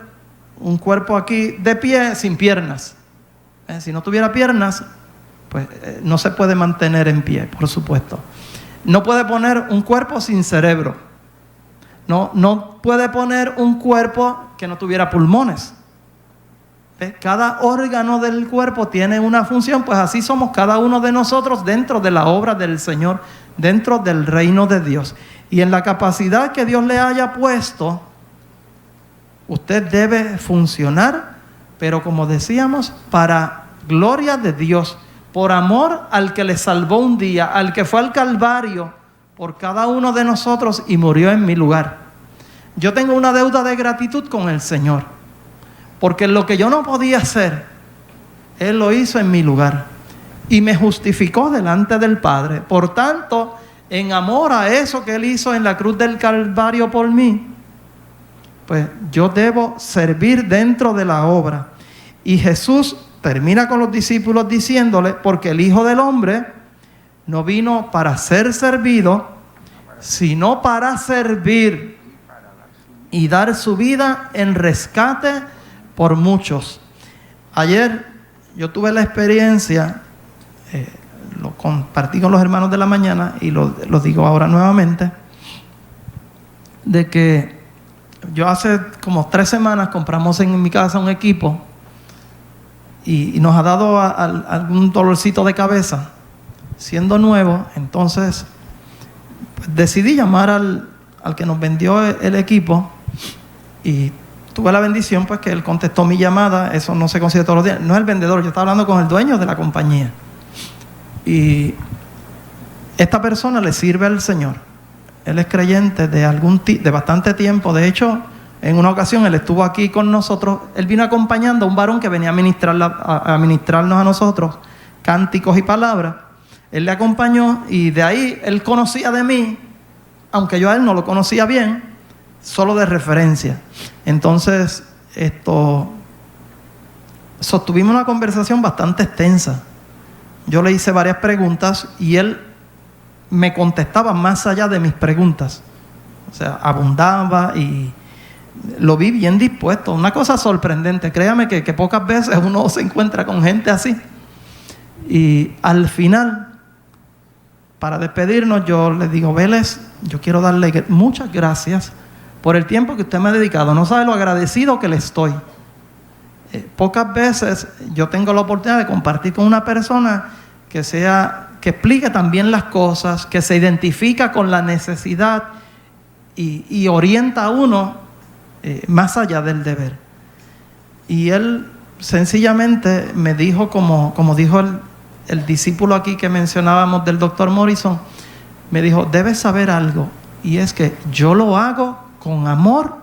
un cuerpo aquí de pie sin piernas. Si no tuviera piernas, pues no se puede mantener en pie, por supuesto. No puede poner un cuerpo sin cerebro. No puede poner un cuerpo que no tuviera pulmones. Cada órgano del cuerpo tiene una función, pues así somos cada uno de nosotros dentro de la obra del Señor, dentro del reino de Dios. Y en la capacidad que Dios le haya puesto, usted debe funcionar, pero como decíamos, para gloria de Dios, por amor al que le salvó un día, al que fue al Calvario por cada uno de nosotros y murió en mi lugar. Yo tengo una deuda de gratitud con el Señor, porque lo que yo no podía hacer, Él lo hizo en mi lugar y me justificó delante del Padre. Por tanto, en amor a eso que Él hizo en la cruz del Calvario por mí, pues yo debo servir dentro de la obra. Y Jesús termina con los discípulos diciéndole, porque el Hijo del Hombre no vino para ser servido, sino para servir y dar su vida en rescate por muchos. Ayer yo tuve la experiencia, lo compartí con los hermanos de la mañana y lo digo ahora nuevamente, de que yo hace como 3 semanas compramos en mi casa un equipo y nos ha dado algún dolorcito de cabeza, siendo nuevo. Entonces pues, decidí llamar al que nos vendió el equipo y tuve la bendición pues que él contestó mi llamada. Eso no se consigue todos los días. No es el vendedor, yo estaba hablando con el dueño de la compañía. Y esta persona le sirve al Señor. Él es creyente de bastante tiempo. De hecho, en una ocasión él estuvo aquí con nosotros. Él vino acompañando a un varón que venía a ministrarnos a nosotros cánticos y palabras. Él le acompañó y de ahí él conocía de mí, aunque yo a él no lo conocía bien, solo de referencia. Entonces, sostuvimos una conversación bastante extensa. Yo le hice varias preguntas y él me contestaba más allá de mis preguntas. O sea, abundaba y lo vi bien dispuesto. Una cosa sorprendente. Créame que pocas veces uno se encuentra con gente así. Y al final, para despedirnos, yo le digo, Vélez, yo quiero darle muchas gracias por el tiempo que usted me ha dedicado. No sabe lo agradecido que le estoy. Pocas veces yo tengo la oportunidad de compartir con una persona que explique también las cosas, que se identifica con la necesidad y orienta a uno más allá del deber. Y él sencillamente me dijo, como dijo el discípulo aquí que mencionábamos del doctor Morrison, me dijo, debes saber algo, y es que yo lo hago con amor,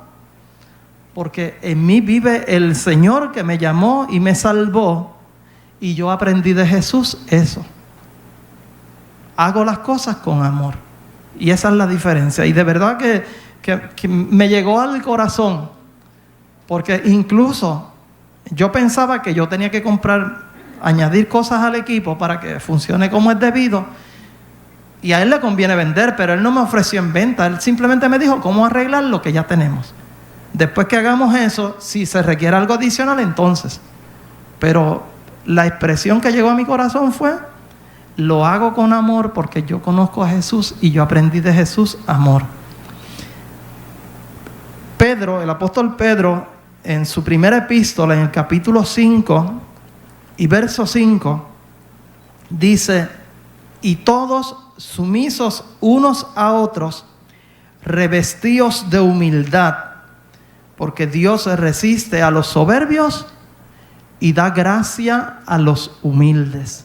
porque en mí vive el Señor que me llamó y me salvó, y yo aprendí de Jesús eso. Hago las cosas con amor, y esa es la diferencia. Y de verdad que me llegó al corazón, porque incluso yo pensaba que yo tenía que comprar añadir cosas al equipo para que funcione como es debido. Y a él le conviene vender, pero él no me ofreció en venta. Él simplemente me dijo cómo arreglar lo que ya tenemos. Después que hagamos eso, si se requiere algo adicional, entonces. Pero la expresión que llegó a mi corazón fue: lo hago con amor porque yo conozco a Jesús y yo aprendí de Jesús amor. Pedro, el apóstol Pedro, en su primera epístola, en el capítulo 5 y verso 5, dice: y todos sumisos unos a otros, revestidos de humildad, porque Dios resiste a los soberbios y da gracia a los humildes.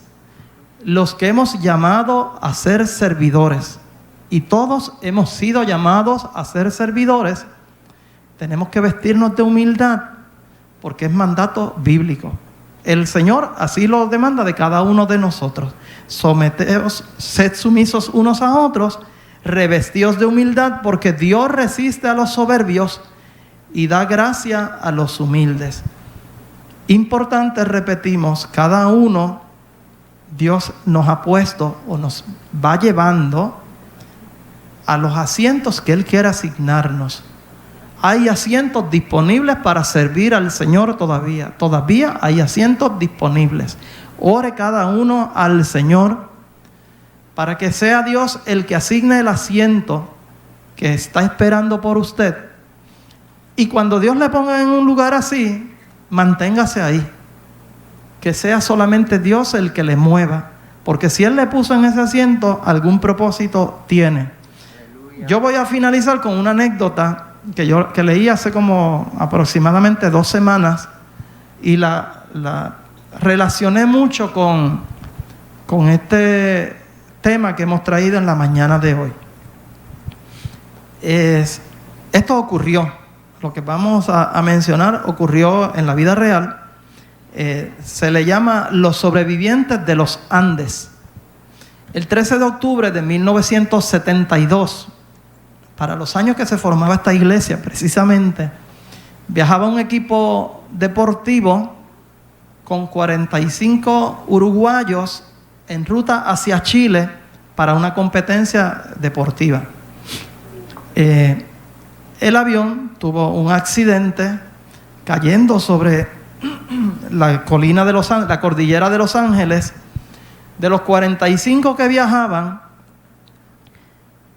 Los que hemos llamado a ser servidores, y todos hemos sido llamados a ser servidores, tenemos que vestirnos de humildad, porque es mandato bíblico. El Señor así lo demanda de cada uno de nosotros. Someteos, sed sumisos unos a otros, revestidos de humildad, porque Dios resiste a los soberbios y da gracia a los humildes. Importante, repetimos, cada uno, Dios nos ha puesto o nos va llevando a los asientos que Él quiere asignarnos. Hay asientos disponibles para servir al Señor todavía. Todavía hay asientos disponibles. Ore cada uno al Señor para que sea Dios el que asigne el asiento que está esperando por usted. Y cuando Dios le ponga en un lugar así, manténgase ahí. Que sea solamente Dios el que le mueva. Porque si Él le puso en ese asiento, algún propósito tiene. Yo voy a finalizar con una anécdota que leí hace como aproximadamente 2 semanas y la relacioné mucho con este tema que hemos traído en la mañana de hoy. Esto ocurrió, lo que vamos a mencionar ocurrió en la vida real. Se le llama los sobrevivientes de los Andes. El 13 de octubre de 1972, para los años que se formaba esta iglesia precisamente, viajaba un equipo deportivo con 45 uruguayos en ruta hacia Chile para una competencia deportiva. El avión tuvo un accidente cayendo sobre la colina de la cordillera de Los Ángeles. De los 45 que viajaban,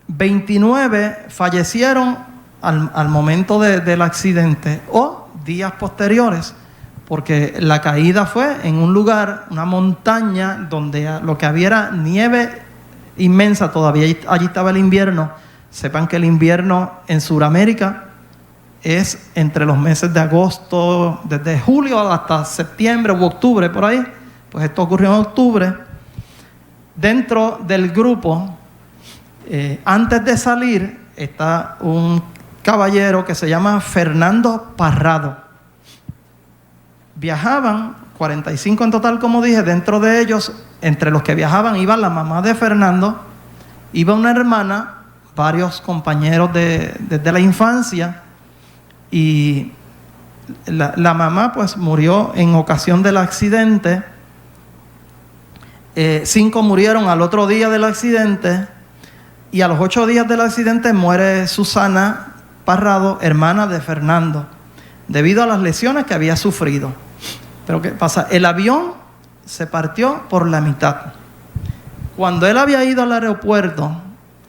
29 fallecieron al momento del accidente o días posteriores, porque la caída fue en un lugar, una montaña, donde lo que había era nieve inmensa. Todavía allí estaba el invierno. Sepan que el invierno en Sudamérica es entre los meses de agosto, desde julio hasta septiembre u octubre, por ahí. Pues esto ocurrió en octubre. Dentro del grupo, antes de salir, está un caballero que se llama Fernando Parrado. Viajaban 45 en total, como dije. Dentro de ellos, entre los que viajaban, iba la mamá de Fernando, iba una hermana, varios compañeros desde la infancia, y la mamá pues murió en ocasión del accidente. 5 murieron al otro día del accidente, y a los 8 días del accidente muere Susana Parrado, hermana de Fernando, debido a las lesiones que había sufrido. Pero ¿qué pasa? El avión se partió por la mitad. Cuando él había ido al aeropuerto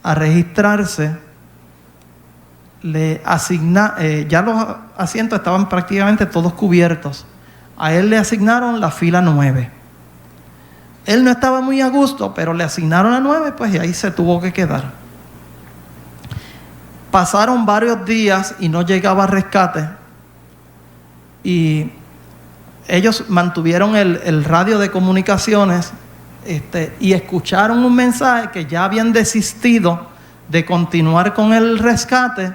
a registrarse, ya los asientos estaban prácticamente todos cubiertos. A él le asignaron la fila 9. Él no estaba muy a gusto, pero le asignaron la 9, pues, y ahí se tuvo que quedar. Pasaron varios días y no llegaba rescate. Y ellos mantuvieron el radio de comunicaciones y escucharon un mensaje que ya habían desistido de continuar con el rescate,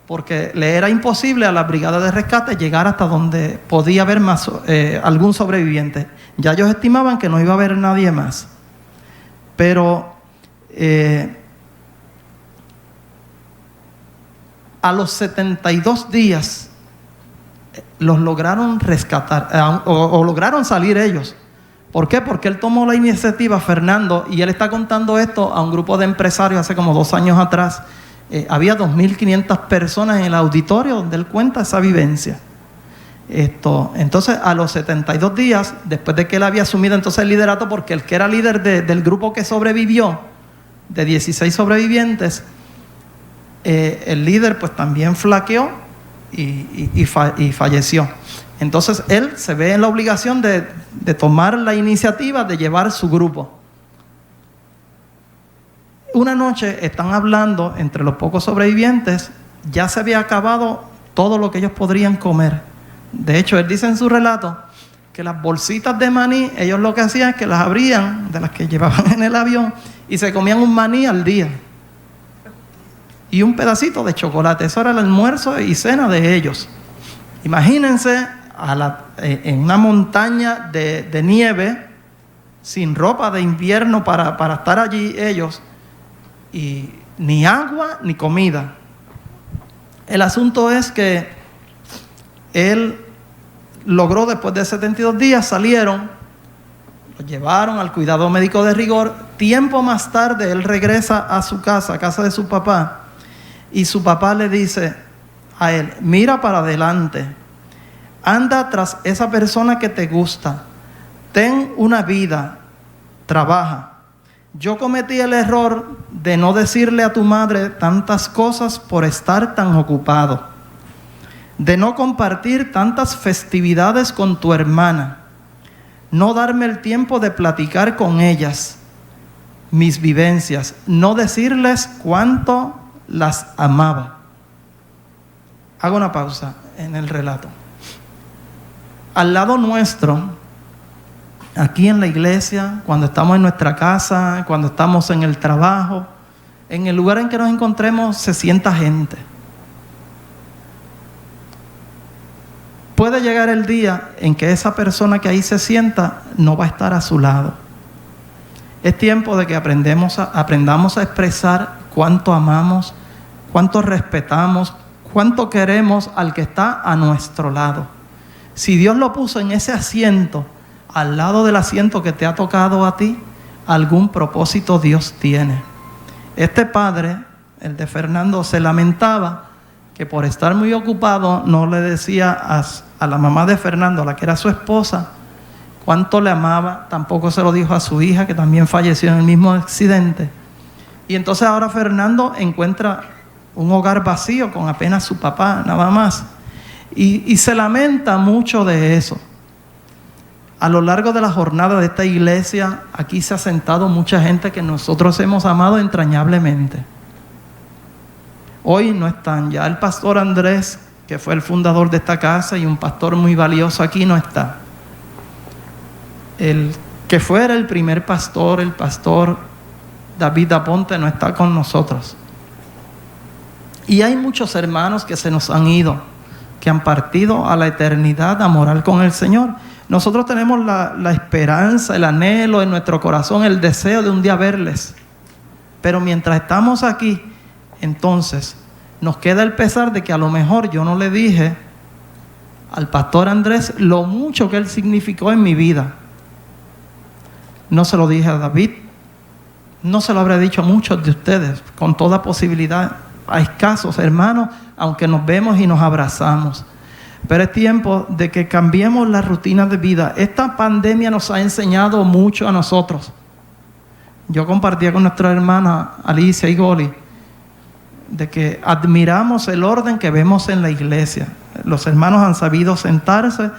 porque le era imposible a la brigada de rescate llegar hasta donde podía haber algún sobreviviente. Ya ellos estimaban que no iba a haber nadie más. Pero a los 72 días los lograron rescatar, o lograron salir ellos, ¿Por qué? Porque él tomó la iniciativa, Fernando, y él está contando esto a un grupo de empresarios hace como 2 años atrás. Había 2.500 personas en el auditorio donde él cuenta esa vivencia. Entonces, a los 72 días, después de que él había asumido entonces el liderato, porque el que era líder del grupo que sobrevivió, de 16 sobrevivientes, el líder pues también flaqueó y falleció. Entonces él se ve en la obligación de tomar la iniciativa de llevar su grupo. Una noche están hablando entre los pocos sobrevivientes, ya se había acabado todo lo que ellos podrían comer. De hecho, él dice en su relato que las bolsitas de maní, ellos lo que hacían es que las abrían, de las que llevaban en el avión, y se comían un maní al día. Y un pedacito de chocolate. Eso era el almuerzo y cena de ellos. Imagínense en una montaña de nieve, sin ropa de invierno para estar allí ellos, y ni agua ni comida. El asunto es que él logró, después de 72 días, salieron, lo llevaron al cuidado médico de rigor. Tiempo más tarde, él regresa a su casa, a casa de su papá, y su papá le dice a él: mira para adelante, anda tras esa persona que te gusta, ten una vida, trabaja. Yo cometí el error de no decirle a tu madre tantas cosas por estar tan ocupado, de no compartir tantas festividades con tu hermana, no darme el tiempo de platicar con ellas mis vivencias, no decirles cuánto las amaba. Hago una pausa en el relato. Al lado nuestro, aquí en la iglesia, cuando estamos en nuestra casa, cuando estamos en el trabajo, en el lugar en que nos encontremos, se sienta gente. Puede llegar el día en que esa persona que ahí se sienta no va a estar a su lado. Es tiempo de que aprendamos a expresar cuánto amamos, cuánto respetamos, cuánto queremos al que está a nuestro lado. Si Dios lo puso en ese asiento, al lado del asiento que te ha tocado a ti, algún propósito Dios tiene. Este padre, el de Fernando, se lamentaba que por estar muy ocupado no le decía a la mamá de Fernando, la que era su esposa, cuánto le amaba. Tampoco se lo dijo a su hija, que también falleció en el mismo accidente. Y entonces ahora Fernando encuentra un hogar vacío con apenas su papá, nada más. Y se lamenta mucho de eso. A lo largo de la jornada de esta iglesia, aquí se ha sentado mucha gente que nosotros hemos amado entrañablemente. Hoy no están. Ya el pastor Andrés, que fue el fundador de esta casa y un pastor muy valioso aquí, no está. El que fuera el primer pastor, el pastor David Aponte, no está con nosotros. Y hay muchos hermanos que se nos han ido, que han partido a la eternidad a morar con el Señor. Nosotros tenemos la esperanza, el anhelo en nuestro corazón, el deseo de un día verles. Pero mientras estamos aquí, entonces nos queda el pesar de que a lo mejor yo no le dije al pastor Andrés lo mucho que él significó en mi vida. No se lo dije a David, no se lo habré dicho a muchos de ustedes, con toda posibilidad, a escasos hermanos, aunque nos vemos y nos abrazamos. Pero es tiempo de que cambiemos la rutina de vida. Esta pandemia nos ha enseñado mucho a nosotros. Yo compartía con nuestra hermana Alicia y Goli de que admiramos el orden que vemos en la iglesia. Los hermanos han sabido sentarse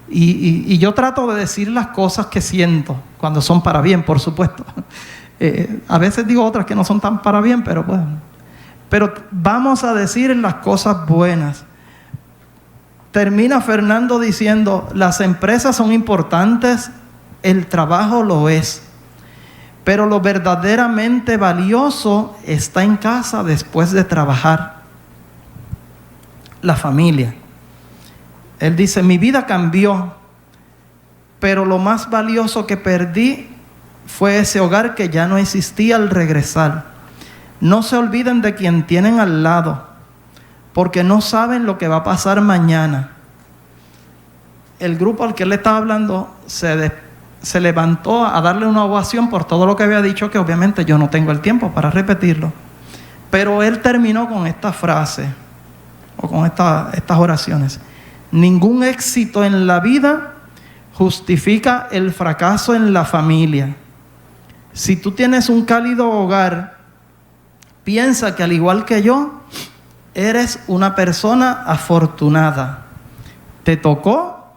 y yo trato de decir las cosas que siento, cuando son para bien, por supuesto. A veces digo otras que no son tan para bien, pero bueno. Pero vamos a decir las cosas buenas. Termina Fernando diciendo: las empresas son importantes, el trabajo lo es, pero lo verdaderamente valioso está en casa después de trabajar. La familia. Él dice: mi vida cambió, pero lo más valioso que perdí fue ese hogar que ya no existía al regresar. No se olviden de quien tienen al lado, porque no saben lo que va a pasar mañana. El grupo al que él estaba hablando se se levantó a darle una ovación por todo lo que había dicho, que obviamente yo no tengo el tiempo para repetirlo. Pero él terminó con esta frase, o con estas oraciones. Ningún éxito en la vida justifica el fracaso en la familia. Si tú tienes un cálido hogar, piensa que al igual que yo, eres una persona afortunada. Te tocó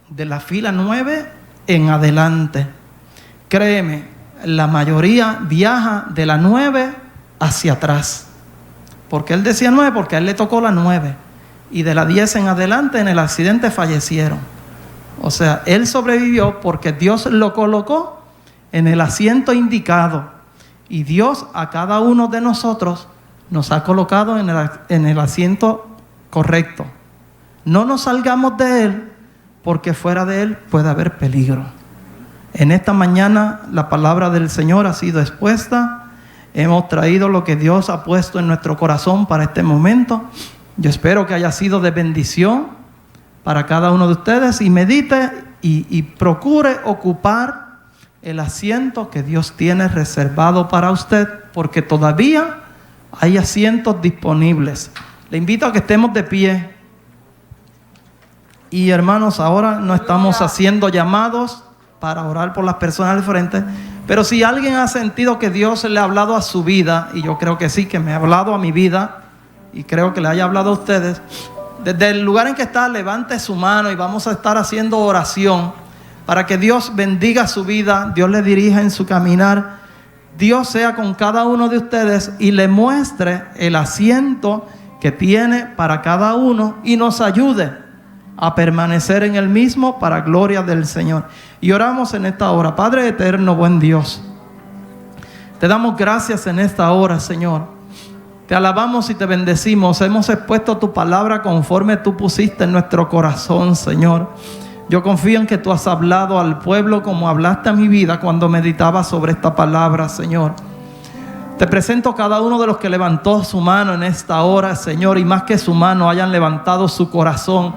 de la fila 9 en adelante. Créeme, la mayoría viaja de la 9 hacia atrás. ¿Por qué él decía 9? Porque a él le tocó la 9. Y de la 10 en adelante en el accidente fallecieron. O sea, él sobrevivió porque Dios lo colocó en el asiento indicado. Y Dios a cada uno de nosotros nos ha colocado en el asiento correcto. No nos salgamos de él, porque fuera de él puede haber peligro. En esta mañana la palabra del Señor ha sido expuesta. Hemos traído lo que Dios ha puesto en nuestro corazón para este momento. Yo espero que haya sido de bendición para cada uno de ustedes, y medite y procure ocupar el asiento que Dios tiene reservado para usted, porque todavía hay asientos disponibles. Le invito a que estemos de pie. Y hermanos, ahora no estamos haciendo llamados para orar por las personas al frente, pero si alguien ha sentido que Dios le ha hablado a su vida, y yo creo que sí, que me ha hablado a mi vida, y creo que le haya hablado a ustedes, desde el lugar en que está, levante su mano y vamos a estar haciendo oración para que Dios bendiga su vida, Dios le dirija en su caminar, Dios sea con cada uno de ustedes y le muestre el asiento que tiene para cada uno y nos ayude a permanecer en el mismo para gloria del Señor. Y oramos en esta hora. Padre eterno, buen Dios, te damos gracias en esta hora, Señor. Te alabamos y te bendecimos. Hemos expuesto tu palabra conforme tú pusiste en nuestro corazón, Señor. Yo confío en que tú has hablado al pueblo como hablaste a mi vida cuando meditaba sobre esta palabra, Señor. Te presento cada uno de los que levantó su mano en esta hora, Señor, y más que su mano, hayan levantado su corazón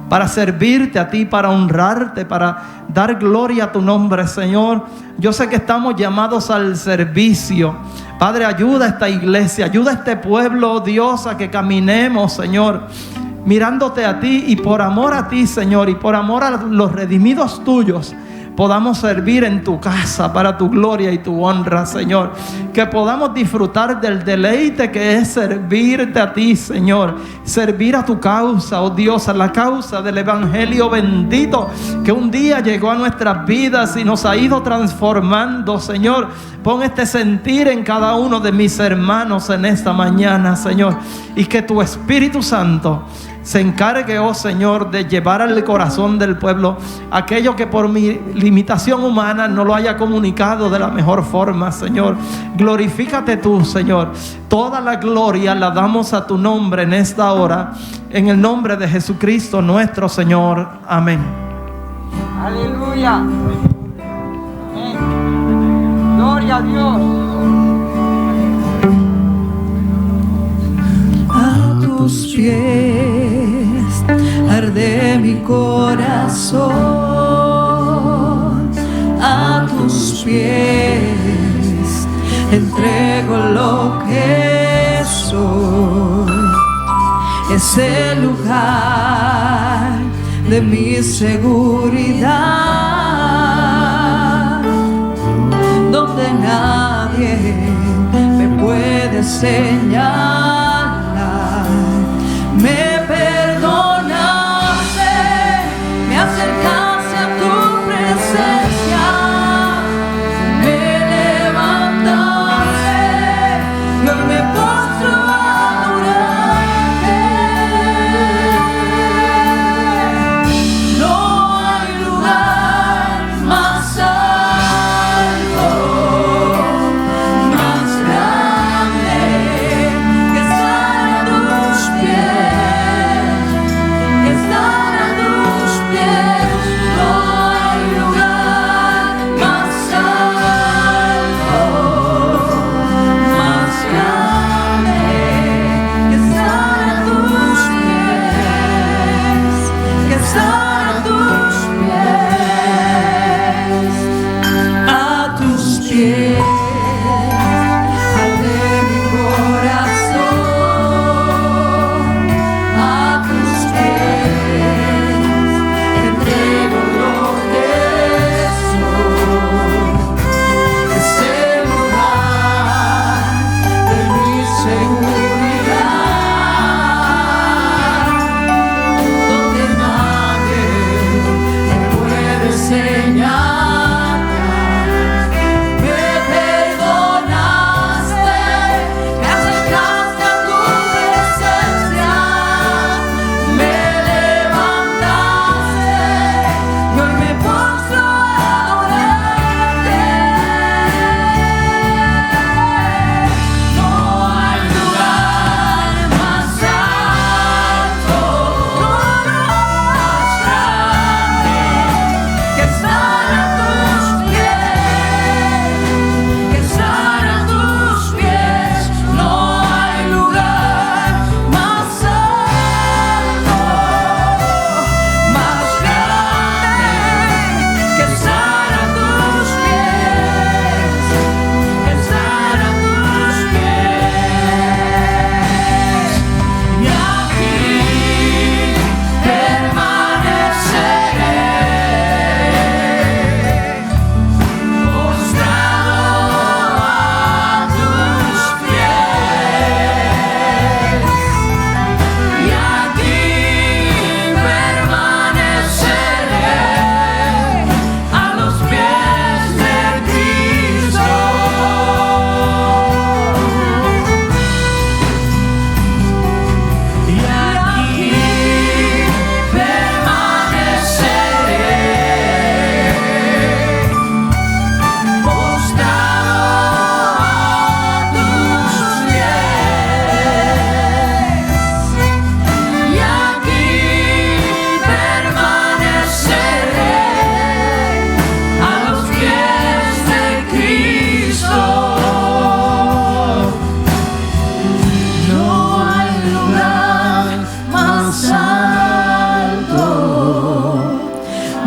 para servirte a ti, para honrarte, para dar gloria a tu nombre, Señor. Yo sé que estamos llamados al servicio. Padre, ayuda a esta iglesia, ayuda a este pueblo, Dios, a que caminemos, Señor, mirándote a ti y por amor a ti, Señor, y por amor a los redimidos tuyos, podamos servir en tu casa para tu gloria y tu honra, Señor. Que podamos disfrutar del deleite que es servirte a ti, Señor. Servir a tu causa, oh Dios, a la causa del evangelio bendito que un día llegó a nuestras vidas y nos ha ido transformando, Señor. Pon este sentir en cada uno de mis hermanos en esta mañana, Señor. Y que tu Espíritu Santo se encargue, oh Señor, de llevar al corazón del pueblo aquello que por mi limitación humana no lo haya comunicado de la mejor forma, Señor. Glorifícate tú, Señor. Toda la gloria la damos a tu nombre en esta hora, en el nombre de Jesucristo nuestro Señor. Amén. Aleluya. Amén. Gloria a Dios. A tus pies arde mi corazón, a tus pies entrego lo que soy. Es el lugar de mi seguridad, donde nadie me puede señalar. Me perdonaste, me acercaste a tu presencia, me levantaste, y hoy me postro a adorarte. No hay lugar más alto, más grande que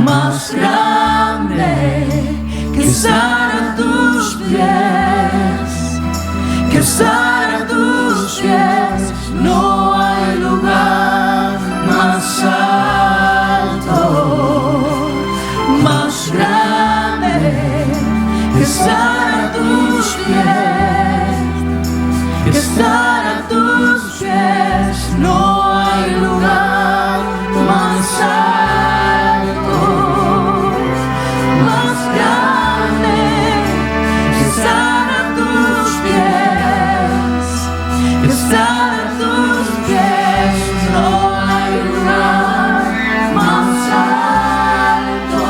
más grande que estar a tus pies, que estar a tus pies. No hay lugar más alto, más grande que estar a tus pies, que estar a tus pies. No hay lugar más alto, más grande que estar a tus pies, que estar a tus pies. No hay lugar más alto,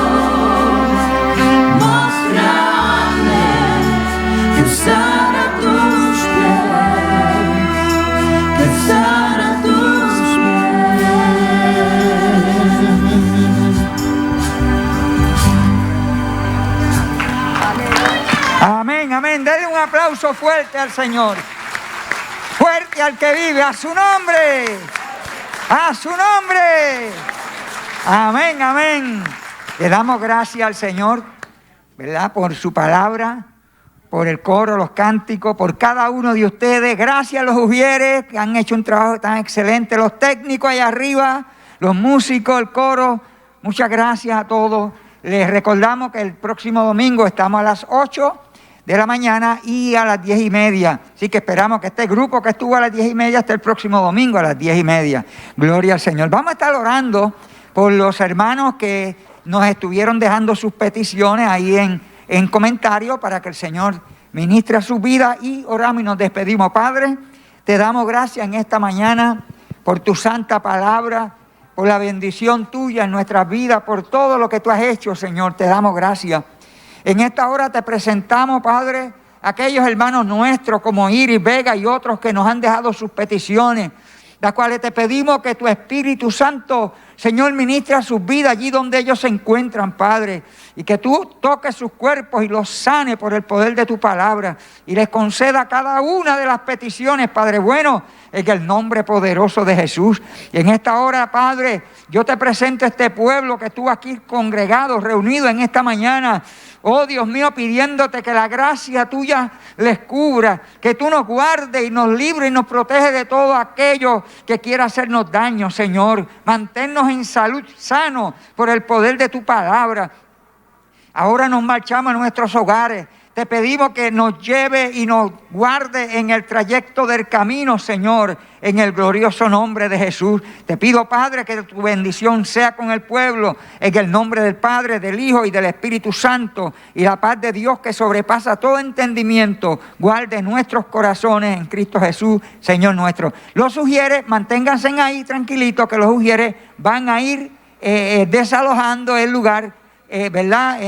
más grande que estar a tus pies, que estar a tus Amén, amén. Denle un aplauso fuerte al Señor. Fuerte al que vive, a su nombre. A su nombre. Amén, amén. Le damos gracias al Señor, ¿verdad? Por su palabra, por el coro, los cánticos, por cada uno de ustedes. Gracias a los ujieres que han hecho un trabajo tan excelente. Los técnicos allá arriba, los músicos, el coro. Muchas gracias a todos. Les recordamos que el próximo domingo estamos a las 8 de la mañana y a las 10:30. Así que esperamos que este grupo que estuvo a las 10:30 esté el próximo domingo a las 10:30. Gloria al Señor. Vamos a estar orando por los hermanos que nos estuvieron dejando sus peticiones ahí en comentarios para que el Señor ministre a su vida, y oramos y nos despedimos. Padre, te damos gracias en esta mañana por tu santa palabra, por la bendición tuya en nuestras vidas, por todo lo que tú has hecho, Señor. Te damos gracias. En esta hora te presentamos, Padre, aquellos hermanos nuestros como Iris Vega y otros que nos han dejado sus peticiones, las cuales te pedimos que tu Espíritu Santo, Señor, ministre a sus vidas allí donde ellos se encuentran, Padre, y que tú toques sus cuerpos y los sane por el poder de tu palabra y les conceda cada una de las peticiones, Padre bueno, en el nombre poderoso de Jesús. Y en esta hora, Padre, yo te presento a este pueblo que estuvo aquí congregado, reunido en esta mañana. Oh Dios mío, pidiéndote que la gracia tuya les cubra, que tú nos guardes y nos libres y nos protege de todo aquello que quiera hacernos daño, Señor. Manténnos en salud, sano por el poder de tu palabra. Ahora nos marchamos a nuestros hogares. Te pedimos que nos lleve y nos guarde en el trayecto del camino, Señor, en el glorioso nombre de Jesús. Te pido, Padre, que tu bendición sea con el pueblo, en el nombre del Padre, del Hijo y del Espíritu Santo. Y la paz de Dios que sobrepasa todo entendimiento, guarde nuestros corazones en Cristo Jesús, Señor nuestro. Los ujieres, manténganse ahí tranquilitos, que los ujieres van a ir desalojando el lugar, ¿verdad?